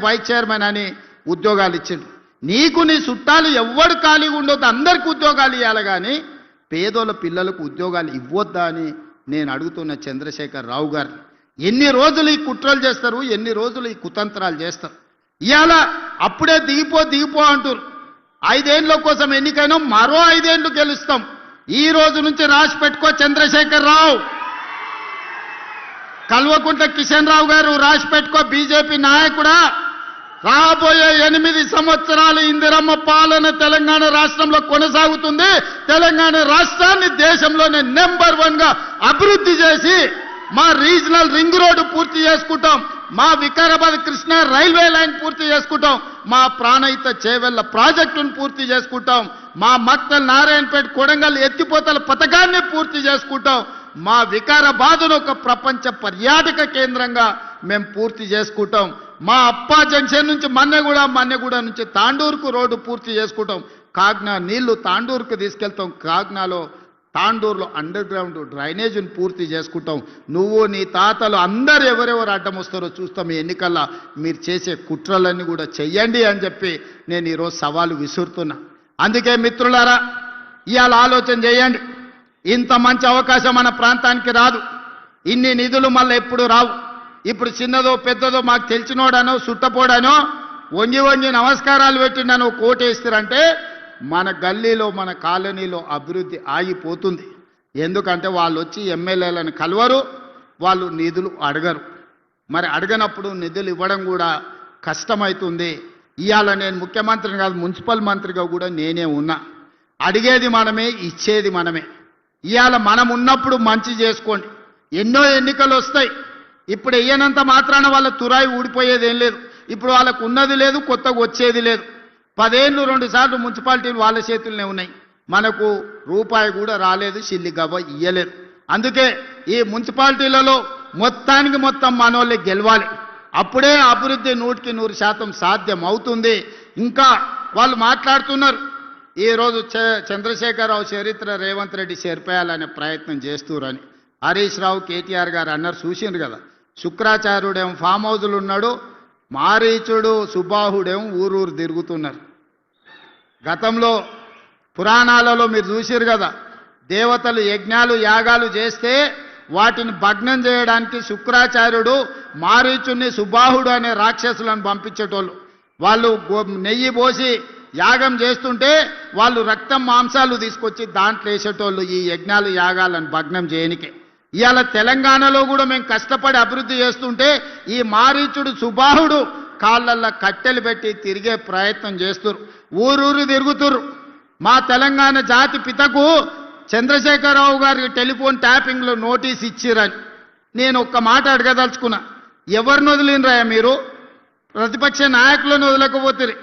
వైస్ చైర్మన్ అని ఉద్యోగాలు ఇచ్చాడు. నీకు నీ చుట్టాలు ఎవ్వడు ఖాళీగా ఉండొద్దు, అందరికీ ఉద్యోగాలు ఇవ్వాలి, కానీ పేదోళ్ళ పిల్లలకు ఉద్యోగాలు ఇవ్వొద్దా అని నేను అడుగుతున్న చంద్రశేఖర్ రావు గారు. ఎన్ని రోజులు ఈ కుట్రలు చేస్తారు, ఎన్ని రోజులు ఈ కుతంత్రాలు చేస్తారు? ఇవాళ అప్పుడే దిగిపో అంటారు. 5 ఏళ్ళ కోసం ఎన్నికైనా మరో 5 ఏళ్ళు గెలుస్తాం. ఈ రోజు నుంచి రాసి పెట్టుకో చంద్రశేఖర్ రావు. కల్వకుంట్ల కిషన్ రావు గారు రాసి పెట్టుకో, బీజేపీ నాయకుడా, రాబోయే 8 సంవత్సరాలు ఇందిరమ్మ పాలన తెలంగాణ రాష్ట్రంలో కొనసాగుతుంది. తెలంగాణ రాష్ట్రాన్ని దేశంలోనే నెంబర్ 1 గా అభివృద్ధి చేసి మా రీజనల్ రింగ్ రోడ్డు పూర్తి చేసుకుంటాం, మా వికారాబాద్ కృష్ణ రైల్వే లైన్ పూర్తి చేసుకుంటాం, మా ప్రాణహిత చేవెళ్ల ప్రాజెక్టును పూర్తి చేసుకుంటాం, మా మక్తల్ నారాయణపేట కొడంగల్ ఎత్తిపోతల పథకాన్ని పూర్తి చేసుకుంటాం, మా వికారాబాద్ను ఒక ప్రపంచ పర్యాటక కేంద్రంగా మేము పూర్తి చేసుకుంటాం, మా అప్పా జంక్షన్ నుంచి మన్నెగూడ నుంచి తాండూరుకు రోడ్డు పూర్తి చేసుకుంటాం, కాగ్నా నీళ్లు తాండూరుకు తీసుకెళ్తాం, కాగ్నాలో తాండూరులో అండర్ గ్రౌండ్ డ్రైనేజీని పూర్తి చేసుకుంటాం. నువ్వు నీ తాతలు అందరు ఎవరెవరు అడ్డం వస్తారో చూస్తాం. ఈ ఎన్నికల్లో మీరు చేసే కుట్రలన్నీ కూడా చెయ్యండి అని చెప్పి నేను ఈరోజు సవాలు విసురుతున్నా. అందుకే మిత్రులారా, ఇవాళ ఆలోచన చేయండి. ఇంత మంచి అవకాశం మన ప్రాంతానికి రాదు, ఇన్ని నిధులు మళ్ళీ ఎప్పుడు రావు. ఇప్పుడు చిన్నదో పెద్దదో మాకు తెలిసినోడనో సుట్టపోడానో వంగి నమస్కారాలు పెట్టిండనో కోటేస్తారంటే మన గల్లీలో మన కాలనీలో అభివృద్ధి ఆగిపోతుంది. ఎందుకంటే వాళ్ళు వచ్చి ఎమ్మెల్యేలను కలవరు, వాళ్ళు నిధులు అడగరు. మరి అడగనప్పుడు నిధులు ఇవ్వడం కూడా కష్టమవుతుంది. ఇవాళ నేను ముఖ్యమంత్రిని కాదు, మున్సిపల్ మంత్రిగా కూడా నేనే ఉన్నా. అడిగేది మనమే, ఇచ్చేది మనమే. ఇవాళ మనం ఉన్నప్పుడు మంచి చేసుకోండి. ఎన్నో ఎన్నికలు వస్తాయి. ఇప్పుడు వెయ్యనంత మాత్రాన వాళ్ళ తురాయి ఊడిపోయేది ఏం లేదు. ఇప్పుడు వాళ్ళకు ఉన్నది లేదు, కొత్తగా వచ్చేది లేదు. 10 ఏళ్ళు 2 సార్లు మున్సిపాలిటీలు వాళ్ళ చేతుల్లోనే ఉన్నాయి. మనకు రూపాయి కూడా రాలేదు, సిల్లి గవ్వ ఇయ్యలేదు. అందుకే ఈ మున్సిపాలిటీలలో మొత్తానికి మొత్తం మనోళ్ళే గెలవాలి. అప్పుడే అభివృద్ధి 100% సాధ్యం అవుతుంది. ఇంకా వాళ్ళు మాట్లాడుతున్నారు, ఈరోజు చంద్రశేఖరరావు చరిత్ర రేవంత్ రెడ్డి చేర్పేయాలనే ప్రయత్నం చేస్తురని. హరీష్ రావు కేటీఆర్ గారు అన్నారు, చూసిండ్రు కదా. శుక్రాచార్యుడేమో ఫామ్ హౌజులు ఉన్నాడు, మారీచుడు సుబాహుడేమో ఊరూరు తిరుగుతున్నారు. గతంలో పురాణాలలో మీరు చూసిరు కదా, దేవతలు యజ్ఞాలు యాగాలు చేస్తే వాటిని భగ్నం చేయడానికి శుక్రాచార్యుడు మారీచుని సుబాహుడు అనే రాక్షసులను పంపించేటోళ్ళు. వాళ్ళు నెయ్యి పోసి యాగం చేస్తుంటే వాళ్ళు రక్తం మాంసాలు తీసుకొచ్చి దాంట్లో వేసేటోళ్ళు ఈ యజ్ఞాలు యాగాలను భగ్నం చేయనికే. ఇవాళ తెలంగాణలో కూడా మేము కష్టపడి అభివృద్ధి చేస్తుంటే ఈ మారీచుడు సుబాహుడు కాళ్ళల్లో కట్టెలు పెట్టి తిరిగే ప్రయత్నం చేస్తున్నారు, ఊరూరు తిరుగుతురు. మా తెలంగాణ జాతి పితకు చంద్రశేఖరరావు గారికి టెలిఫోన్ ట్యాపింగ్లో నోటీస్ ఇచ్చిరని నేను ఒక్క మాట అడగదలుచుకున్నా. ఎవరిని వదిలినరా మీరు? ప్రతిపక్ష నాయకులను వదలకపోతుంది,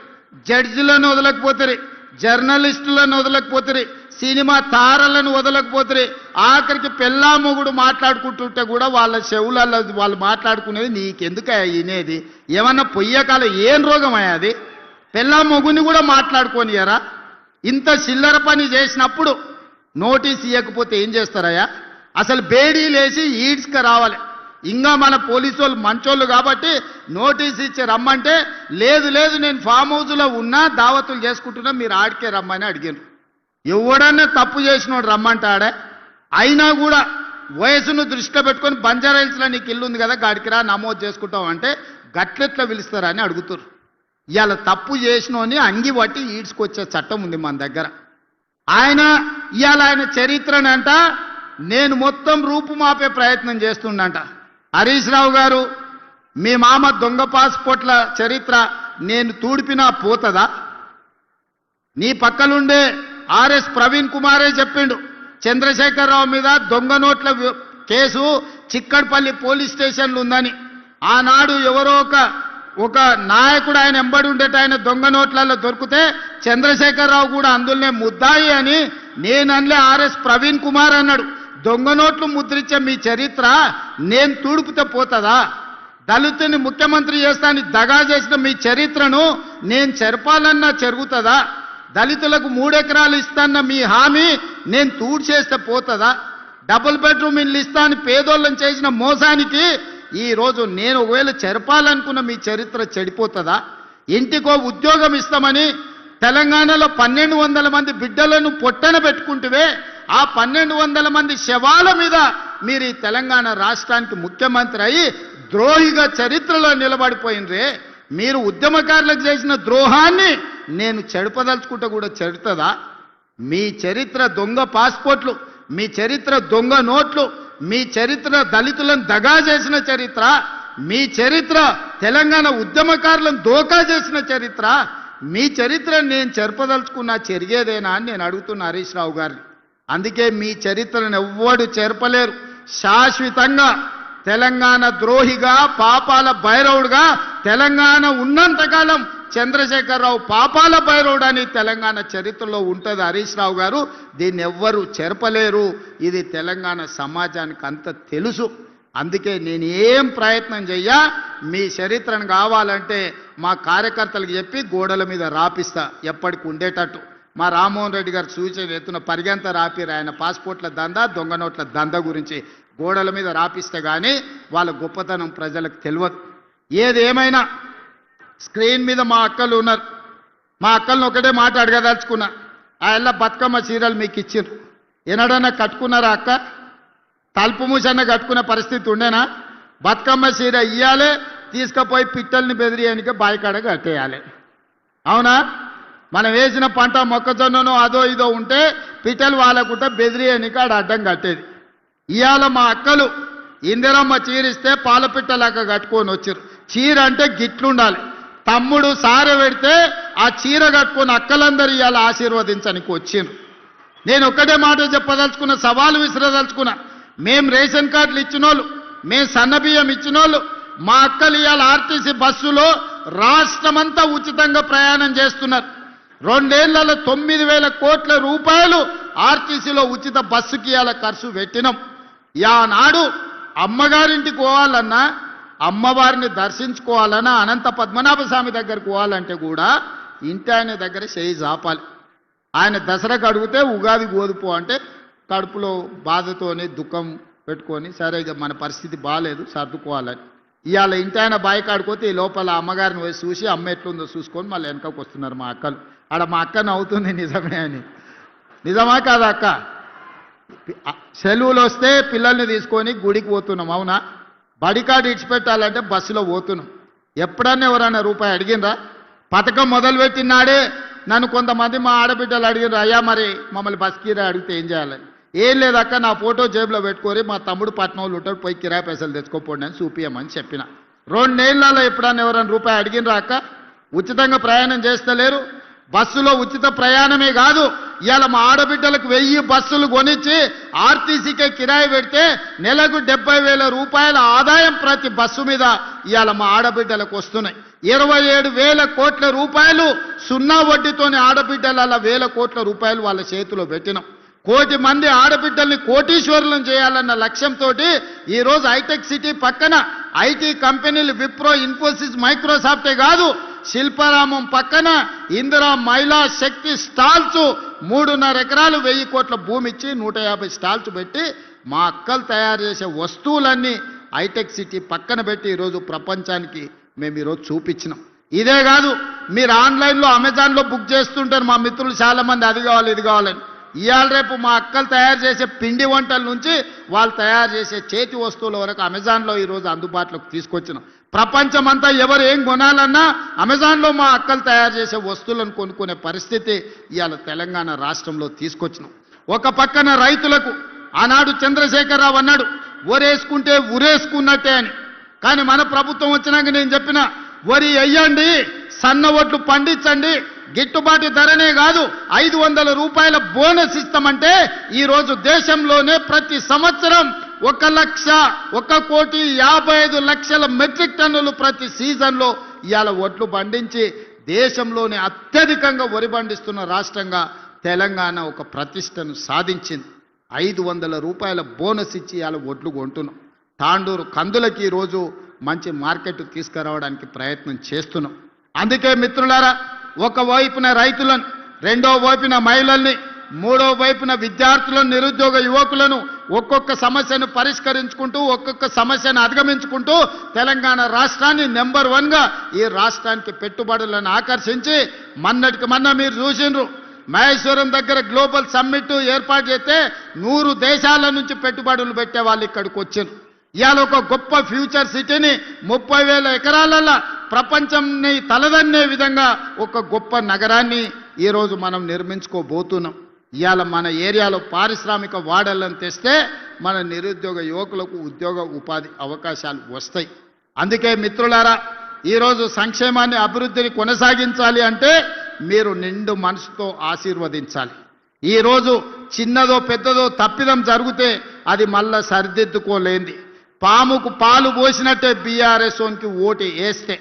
జడ్జిలను వదలకపోతుంది, జర్నలిస్టులను వదలకపోతుంది, సినిమా తారలను వదలకపోతుంది, ఆఖరికి పెళ్ళా మొగుడు మాట్లాడుకుంటుంటే కూడా వాళ్ళ చెవులలో వాళ్ళు మాట్లాడుకునేది నీకెందుకు వినేది? ఏమన్నా పొయ్యకాల ఏం రోగం అయ్యాది? పెళ్ళా మొగుని కూడా మాట్లాడుకోనియరా? ఇంత చిల్లర పని చేసినప్పుడు నోటీస్ ఇవ్వకపోతే ఏం చేస్తారయ్యా? అసలు బేడీలేసి ఈడ్స్కి రావాలి. ఇంకా మన పోలీసు వాళ్ళు మంచోళ్ళు కాబట్టి నోటీస్ ఇచ్చి రమ్మంటే లేదు నేను ఫామ్ హౌస్లో ఉన్నా దావతులు చేసుకుంటున్నా, మీరు ఆడికే రమ్మని అడిగారు. ఎవడన్నా తప్పు చేసినోడు రమ్మంటాడే? అయినా కూడా వయసును దృష్టిలో పెట్టుకొని బంజారాహిల్స్లో నీకు ఇల్లు ఉంది కదా గాడికి రా నమోదు చేసుకుంటాం అంటే గట్లెట్లా పిలుస్తారని అడుగుతారు. ఇవాళ తప్పు చేసినోని అంగి బట్టి ఈడ్చుకొచ్చే చట్టం ఉంది మన దగ్గర. ఇవాళ ఆయన చరిత్రనంట నేను మొత్తం రూపుమాపే ప్రయత్నం చేస్తుండంట. హరీష్ రావు గారు, మీ మామ దొంగ పాస్పోర్ట్ల చరిత్ర నేను తూడిపినా పోతుందా? నీ పక్కలుండే ఆర్ఎస్ ప్రవీణ్ కుమారే చెప్పిండు, చంద్రశేఖరరావు మీద దొంగ నోట్ల కేసు చిక్కడపల్లి పోలీస్ స్టేషన్లు ఉందని. ఆనాడు ఎవరో ఒక నాయకుడు ఆయన ఎంబడి ఉండేట ఆయన దొంగ నోట్లలో దొరికితే చంద్రశేఖరరావు కూడా అందులోనే ముద్దాయి అని నేనన్లే ఆర్ఎస్ ప్రవీణ్ కుమార్ అన్నాడు. దొంగ నోట్లు ముద్రించే మీ చరిత్ర నేను తుడుపుతే పోతుందా? దళితుని ముఖ్యమంత్రి చేస్తానని దగా చేసిన మీ చరిత్రను నేను చెరపాలన్నా జరుగుతుందా? దళితులకు 3 ఎకరాలు ఇస్తాన్న మీ హామీ నేను తూడ్చేస్తే పోతుందా? డబుల్ బెడ్రూమ్ ఇల్లు ఇస్తాను పేదోళ్ళని చేసిన మోసానికి ఈరోజు నేను ఒకవేళ చెరపాలనుకున్న మీ చరిత్ర చెడిపోతుందా? ఇంటికో ఉద్యోగం ఇస్తామని తెలంగాణలో 1200 మంది బిడ్డలను పొట్టన పెట్టుకుంటువే, ఆ 1200 మంది శవాల మీద మీరు ఈ తెలంగాణ రాష్ట్రానికి ముఖ్యమంత్రి అయి ద్రోహిగా చరిత్రలో నిలబడిపోయినరే. మీరు ఉద్యమకారులకు చేసిన ద్రోహాన్ని నేను చెడపదలుచుకుంటే కూడా చెడుతుందా? మీ చరిత్ర దొంగ పాస్పోర్ట్లు, మీ చరిత్ర దొంగ నోట్లు, మీ చరిత్ర దళితులను దగా చేసిన చరిత్ర, మీ చరిత్ర తెలంగాణ ఉద్యమకారులను దోకా చేసిన చరిత్ర. మీ చరిత్ర నేను చెరపదలుచుకున్నా చెరిగేదేనా అని నేను అడుగుతున్నా హరీష్ రావు గారిని. అందుకే మీ చరిత్రను ఎవ్వడు చెరపలేరు. శాశ్వతంగా తెలంగాణ ద్రోహిగా పాపాల భైరవుడుగా తెలంగాణ ఉన్నంతకాలం చంద్రశేఖరరావు పాపాల భైరవుడు అని తెలంగాణ చరిత్రలో ఉంటుంది హరీష్ రావు గారు. దీన్ని ఎవ్వరు చెరపలేరు. ఇది తెలంగాణ సమాజానికి అంత తెలుసు. అందుకే నేను ఏం ప్రయత్నం చెయ్యా, మీ చరిత్రను కావాలంటే మా కార్యకర్తలకు చెప్పి గోడల మీద రాపిస్తా ఎప్పటికి ఉండేటట్టు. మా రామ్మోహన్ రెడ్డి గారు సూచన ఎత్తున పరిగెంత రాపిరు ఆయన పాస్పోర్ట్ల దందా దొంగ నోట్ల దందా గురించి గోడల మీద రాపిస్తే కానీ వాళ్ళ గొప్పతనం ప్రజలకు తెలియదు. ఏదేమైనా స్క్రీన్ మీద మా అక్కలు ఉన్నారు. మా అక్కలను ఒకటే మాట అడగదలుచుకున్నా. ఆ ఎల్ల బతుకమ్మ చీరలు మీకు ఇచ్చిండ్రు, ఎన్నడన్నా కట్టుకున్నారా అక్క? తలుపు మూసన్న కట్టుకునే పరిస్థితి ఉండేనా? బతుకమ్మ చీర ఇయ్యాలి, తీసుకుపోయి పిట్టల్ని బెదిరియడానికి బాయికాడ కట్టేయాలి. అవునా? మనం వేసిన పంట మొక్కజొన్ననో అదో ఇదో ఉంటే పిట్టలు వాళ్ళకుంటే బెదిరియడానికి ఆడ అడ్డం కట్టేది. ఇవాళ మా అక్కలు ఇందిరమ్మ చీరిస్తే పాలపిట్టలాగా కట్టుకొని వచ్చారు. చీర అంటే గిట్లుండాలి. తమ్ముడు సార పెడితే ఆ చీర కట్టుకొని అక్కలందరూ ఇవాళ ఆశీర్వదించడానికి వచ్చిండ్రు. నేను ఒక్కటే మాట చెప్పదలుచుకున్న, సవాలు విసిరదలుచుకున్నా. మేం రేషన్ కార్డులు ఇచ్చినోళ్ళు, మేం సన్నబియ్యం ఇచ్చినోళ్ళు, మా అక్కలు ఇవాళ ఆర్టీసీ బస్సులో రాష్ట్రమంతా ఉచితంగా ప్రయాణం చేస్తున్నారు. 2 ఏళ్లలో 9,000 కోట్ల రూపాయలు ఆర్టీసీలో ఉచిత బస్సుకి ఇవాళ ఖర్చు పెట్టినాం. యానాడు అమ్మగారింటికి పోవాలన్నా, అమ్మవారిని దర్శించుకోవాలన్నా, అనంత పద్మనాభ స్వామి దగ్గరకు పోవాలంటే కూడా ఇంటి ఆయన దగ్గర చేయి జాపాలి. ఆయన దసరాకు అడిగితే ఉగాది గోదుపో అంటే కడుపులో బాధతోని దుఃఖం పెట్టుకొని సరే ఇక మన పరిస్థితి బాగాలేదు సర్దుకోవాలని. ఇవాళ ఇంటి ఆయన బాయి కాడిపోతే ఈ లోపల అమ్మగారిని పోయి చూసి అమ్మ ఎట్లుందో చూసుకొని మళ్ళీ వెనకకు వస్తున్నారు మా అక్కలు. ఆడ మా అక్క నవ్వుతుంది నిజమే అని. నిజమా కాదా అక్క? సెలవులు వస్తే పిల్లల్ని తీసుకొని గుడికి పోతున్నాం. అవునా? బడికాడు ఇడిచిపెట్టాలంటే బస్సులో పోతున్నాం. ఎప్పుడన్నా ఎవరన్నా రూపాయి అడిగినరా? పథకం మొదలుపెట్టినాడే నన్ను కొంతమంది మా ఆడబిడ్డలు అడిగినారు, అయ్యా మరి మమ్మల్ని బస్ కిరాయి అడిగితే ఏం చేయాలని. ఏం లేదక్క, నా ఫోటో జేబులో పెట్టుకొని మా తమ్ముడు పట్నంలో ఉంటాడు, పోయి కిరాయి పైసలు తెచ్చుకోపోండి అని చూపియమని చెప్పిన. 2 ఏళ్లలో ఎప్పుడన్నా ఎవరన్నా రూపాయి అడిగినరా అక్క? ఉచితంగా ప్రయాణం చేస్తలేరు. బస్సులో ఉచిత ప్రయాణమే కాదు, ఇవాళ మా ఆడబిడ్డలకు 1000 బస్సులు కొనిచ్చి ఆర్టీసీకే కిరాయి పెడితే నెలకు 70,000 రూపాయల ఆదాయం ప్రతి బస్సు మీద ఇవాళ మా ఆడబిడ్డలకు వస్తున్నాయి. 27,000 కోట్ల రూపాయలు సున్నా వడ్డీతోని ఆడబిడ్డల 1,000 కోట్ల రూపాయలు వాళ్ళ చేతిలో పెట్టినాం. 1 కోటి మంది ఆడబిడ్డల్ని కోటీశ్వరులను చేయాలన్న లక్ష్యంతో ఈరోజు హైటెక్ సిటీ పక్కన ఐటీ కంపెనీలు విప్రో, ఇన్ఫోసిస్, మైక్రోసాఫ్టే కాదు, శిల్పారామం పక్కన ఇందిరా మహిళా శక్తి స్టాల్స్ 3.5 ఎకరాలు 1000 కోట్ల భూమి ఇచ్చి 150 స్టాల్స్ పెట్టి మా అక్కలు తయారు చేసే వస్తువులన్నీ హైటెక్ సిటీ పక్కన పెట్టి ఈరోజు ప్రపంచానికి మేము ఈరోజు చూపించినాం. ఇదే కాదు, మీరు ఆన్లైన్లో అమెజాన్లో బుక్ చేస్తుంటారు మా మిత్రులు చాలామంది, అది కావాలి ఇది కావాలని. ఇవాళ రేపు మా అక్కలు తయారు చేసే పిండి వంటల నుంచి వాళ్ళు తయారు చేసే చేతి వస్తువుల వరకు అమెజాన్లో ఈరోజు అందుబాటులోకి తీసుకొచ్చినాం. ప్రపంచమంతా ఎవరు ఏం కొనాలన్నా అమెజాన్లో మా అక్కలు తయారు చేసే వస్తువులను కొనుక్కునే పరిస్థితి ఇవాళ తెలంగాణ రాష్ట్రంలో తీసుకొచ్చినాం. ఒక పక్కన రైతులకు ఆనాడు చంద్రశేఖరరావు అన్నాడు వరేసుకుంటే ఉరేసుకున్నట్టే అని. కానీ మన ప్రభుత్వం వచ్చినాక నేను చెప్పిన, వరి వేయండి, సన్న ఒడ్లు పండించండి, గిట్టుబాటు ధరనే కాదు 500 రూపాయల బోనస్ ఇస్తామంటే ఈరోజు దేశంలోనే ప్రతి సంవత్సరం 1,55,00,000 మెట్రిక్ టన్నులు ప్రతి సీజన్లో ఇవాళ ఒడ్లు పండించి దేశంలోనే అత్యధికంగా వరి పండిస్తున్న రాష్ట్రంగా తెలంగాణ ఒక ప్రతిష్టను సాధించింది. 500 రూపాయల బోనస్ ఇచ్చి ఇవాళ ఒడ్లు కొంటున్నాం. తాండూరు కందులకి ఈరోజు మంచి మార్కెట్ తీసుకురావడానికి ప్రయత్నం చేస్తున్నాం. అందుకే మిత్రులారా, ఒకవైపున రైతులను, రెండో వైపున మహిళల్ని, మూడో వైపున విద్యార్థులను, నిరుద్యోగ యువకులను ఒక్కొక్క సమస్యను పరిష్కరించుకుంటూ, ఒక్కొక్క సమస్యను అధిగమించుకుంటూ తెలంగాణ రాష్ట్రాన్ని నెంబర్ 1గా ఈ రాష్ట్రానికి పెట్టుబడులను ఆకర్షించి మొన్నటికి మొన్న మీరు చూసిండ్రు మహేశ్వరం దగ్గర గ్లోబల్ సమ్మిట్ ఏర్పాటు చేస్తే 100 దేశాల నుంచి పెట్టుబడులు పెట్టే వాళ్ళు ఇక్కడికి వచ్చారు. ఇవాళ ఒక గొప్ప ఫ్యూచర్ సిటీని 30,000 ఎకరాలలో ప్రపంచంని తలదన్నే విధంగా ఒక గొప్ప నగరాన్ని ఈరోజు మనం నిర్మించుకోబోతున్నాం. ఇవాళ మన ఏరియాలో పారిశ్రామిక వాడలను తెస్తే మన నిరుద్యోగ యువకులకు ఉద్యోగ ఉపాధి అవకాశాలు వస్తాయి. అందుకే మిత్రులారా, ఈరోజు సంక్షేమాన్ని, అభివృద్ధిని కొనసాగించాలి అంటే మీరు నిండు మనసుతో ఆశీర్వదించాలి. ఈరోజు చిన్నదో పెద్దదో తప్పిదం జరిగితే అది మళ్ళా సరిదిద్దుకోలేంది. పాముకు పాలు పోసినట్టే బీఆర్ఎస్కి ఓటు వేస్తే,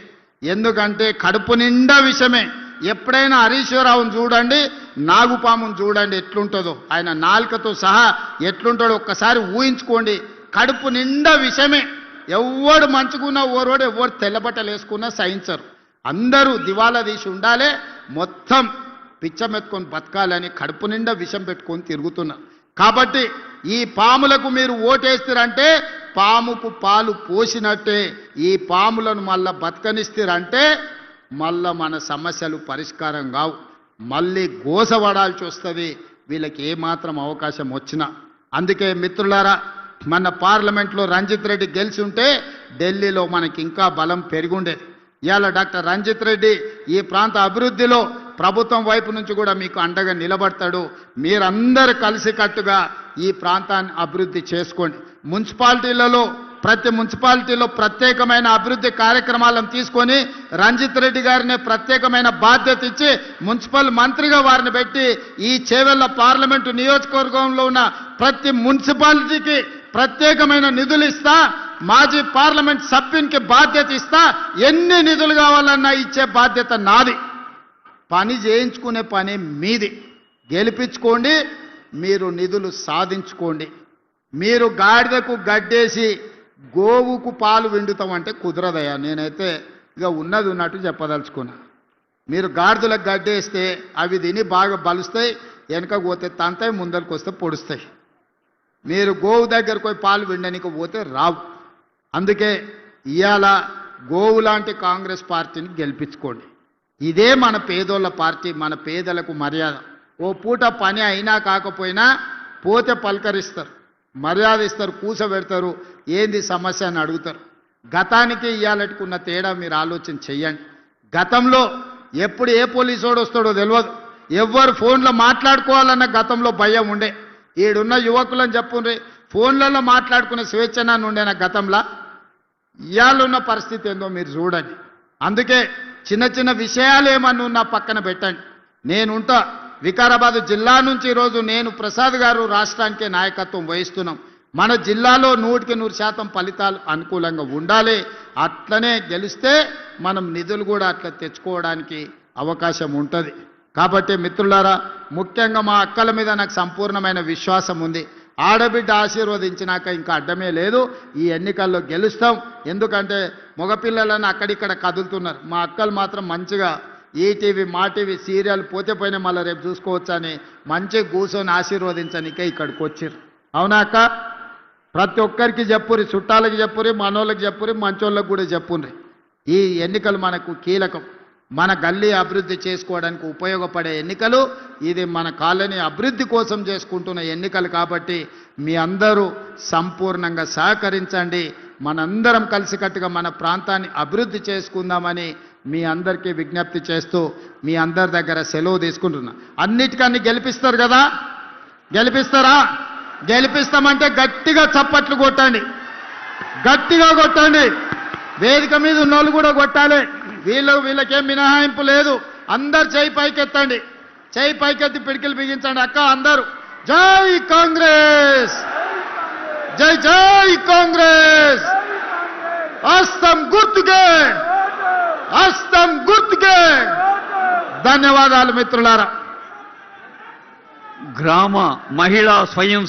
ఎందుకంటే కడుపు నిండా విషమే. ఎప్పుడైనా హరీశ్వరరావును చూడండి, నాగుపామును చూడండి ఎట్లుంటుందో, ఆయన నాలుకతో సహా ఎట్లుంటాడో ఒక్కసారి ఊహించుకోండి. కడుపు నిండా విషమే. ఎవడు మంచుకున్నా ఓరోడు, ఎవరు తెల్లబట్టలు వేసుకున్నా సహించరు. అందరూ దివాలా తీసి ఉండాలి, మొత్తం పిచ్చమెత్తుకొని బతకాలని కడుపు నిండా విషం పెట్టుకొని తిరుగుతున్నారు. కాబట్టి ఈ పాములకు మీరు ఓటేస్తారంటే పాముకు పాలు పోసినట్టే. ఈ పాములను మళ్ళా బతకనిస్తారంటే మళ్ళా మన సమస్యలు పరిష్కారం కావు, మళ్ళీ గోసపడాల్సి వస్తుంది వీళ్ళకి ఏమాత్రం అవకాశం వచ్చినా. అందుకే మిత్రులారా, మన పార్లమెంట్లో రంజిత్ రెడ్డి గెలిచి ఉంటే ఢిల్లీలో మనకి ఇంకా బలం పెరిగుండేది. ఇవాళ డాక్టర్ రంజిత్ రెడ్డి ఈ ప్రాంత అభివృద్ధిలో ప్రభుత్వం వైపు నుంచి కూడా మీకు అండగా నిలబడతాడు. మీరందరూ కలిసికట్టుగా ఈ ప్రాంతాన్ని అభివృద్ధి చేసుకోండి. మున్సిపాలిటీలలో, ప్రతి మున్సిపాలిటీలో ప్రత్యేకమైన అభివృద్ధి కార్యక్రమాలను తీసుకొని రంజిత్ రెడ్డి గారిని ప్రత్యేకమైన బాధ్యత ఇచ్చి మున్సిపల్ మంత్రిగా వారిని పెట్టి ఈ చేవెళ్ల పార్లమెంటు నియోజకవర్గంలో ఉన్న ప్రతి మున్సిపాలిటీకి ప్రత్యేకమైన నిధులు ఇస్తా, మాజీ పార్లమెంట్ సభ్యునికి బాధ్యత ఇస్తా, ఎన్ని నిధులు కావాలన్నా ఇచ్చే బాధ్యత నాది. పని చేయించుకునే పని మీది. గెలిపించుకోండి, మీరు నిధులు సాధించుకోండి. మీరు గాడిదకు గడ్డేసి గోవుకు పాలు విండుతామంటే కుదరదయ్యా. నేనైతే ఇక ఉన్నది ఉన్నట్టు చెప్పదలుచుకున్నా. మీరు గాడిదలకు గడ్డేస్తే అవి తిని బాగా బలుస్తాయి, వెనకకు పోతే తంతాయి, ముందరికి వస్తే పొడుస్తాయి. మీరు గోవు దగ్గరకు పోయి పాలు విండనికి పోతే రావు. అందుకే ఇవాళ గోవు లాంటి కాంగ్రెస్ పార్టీని గెలిపించుకోండి. ఇదే మన పేదోళ్ళ పార్టీ, మన పేదలకు మర్యాద. ఓ పూట పని అయినా కాకపోయినా పోతే పలకరిస్తారు, మర్యాద ఇస్తారు, కూసబెడతారు, ఏంది సమస్య అని అడుగుతారు. గతానికి ఇవాళకున్న తేడా మీరు ఆలోచన చెయ్యండి. గతంలో ఎప్పుడు ఏ పోలీసోడు వస్తాడో తెలియదు, ఎవ్వరు ఫోన్లో మాట్లాడుకోవాలన్న గతంలో భయం ఉండే. ఈడున్న యువకులని చెప్పుండ్రి, ఫోన్లలో మాట్లాడుకునే స్వేచ్ఛనాన్ని ఉండేనా గతంలో? ఇవాళ ఉన్న పరిస్థితి ఏందో మీరు చూడండి. అందుకే చిన్న చిన్న విషయాలు ఏమన్నా ఉన్నా పక్కన పెట్టండి. నేనుంటా. వికారాబాద్ జిల్లా నుంచి ఈరోజు నేను, ప్రసాద్ గారు రాష్ట్రానికే నాయకత్వం వహిస్తున్నాం. మన జిల్లాలో 100% ఫలితాలు అనుకూలంగా ఉండాలి. అట్లనే గెలిస్తే మనం నిధులు కూడా అట్లా తెచ్చుకోవడానికి అవకాశం ఉంటుంది. కాబట్టి మిత్రులారా, ముఖ్యంగా మా అక్కల మీద నాకు సంపూర్ణమైన విశ్వాసం ఉంది. ఆడబిడ్డ ఆశీర్వదించినాక ఇంకా అడ్డమే లేదు. ఈ ఎన్నికల్లో గెలుస్తాం. ఎందుకంటే మగపిల్లలను అక్కడిక్కడ కదులుతున్నారు. మా అక్కలు మాత్రం మంచిగా ఈటీవీ, మా టీవీ సీరియల్ పోతే పోయినా మళ్ళీ రేపు చూసుకోవచ్చని మంచిగా కూర్చొని ఆశీర్వదించనికే ఇక్కడికి వచ్చారు. అవునా అక్క? ప్రతి ఒక్కరికి చెప్పురి, చుట్టాలకి చెప్పురి, మనోళ్ళకి చెప్పురి, మంచోళ్ళకి కూడా చెప్పుండ్రి. ఈ ఎన్నికలు మనకు కీలకం. మన గల్లీ అభివృద్ధి చేసుకోవడానికి ఉపయోగపడే ఎన్నికలు. ఇది మన కాలనీ అభివృద్ధి కోసం చేసుకుంటున్న ఎన్నికలు. కాబట్టి మీ అందరూ సంపూర్ణంగా సహకరించండి. మనందరం కలిసికట్టుగా మన ప్రాంతాన్ని అభివృద్ధి చేసుకుందామని మీ అందరికీ విజ్ఞప్తి చేస్తూ మీ అందరి దగ్గర సెలవు తీసుకుంటున్నా. అన్నిటికన్నీ గెలిపిస్తారు కదా? గెలిపిస్తారా? గెలిపిస్తామంటే గట్టిగా చప్పట్లు కొట్టండి, గట్టిగా కొట్టండి. వేదిక మీద ఉన్నోళ్ళు కూడా కొట్టాలి. వీళ్ళకేం మినహాయింపు లేదు. అందరు చేయి పైకెత్తండి, చేయి పైకెత్తి పిడికిలు బిగించండి. అక్క అందరూ జై కాంగ్రెస్, జై జై కాంగ్రెస్, హస్తం గుర్తుకే, హస్తం గుర్తుకే. ధన్యవాదాలు మిత్రులారా. గ్రామ మహిళా స్వయం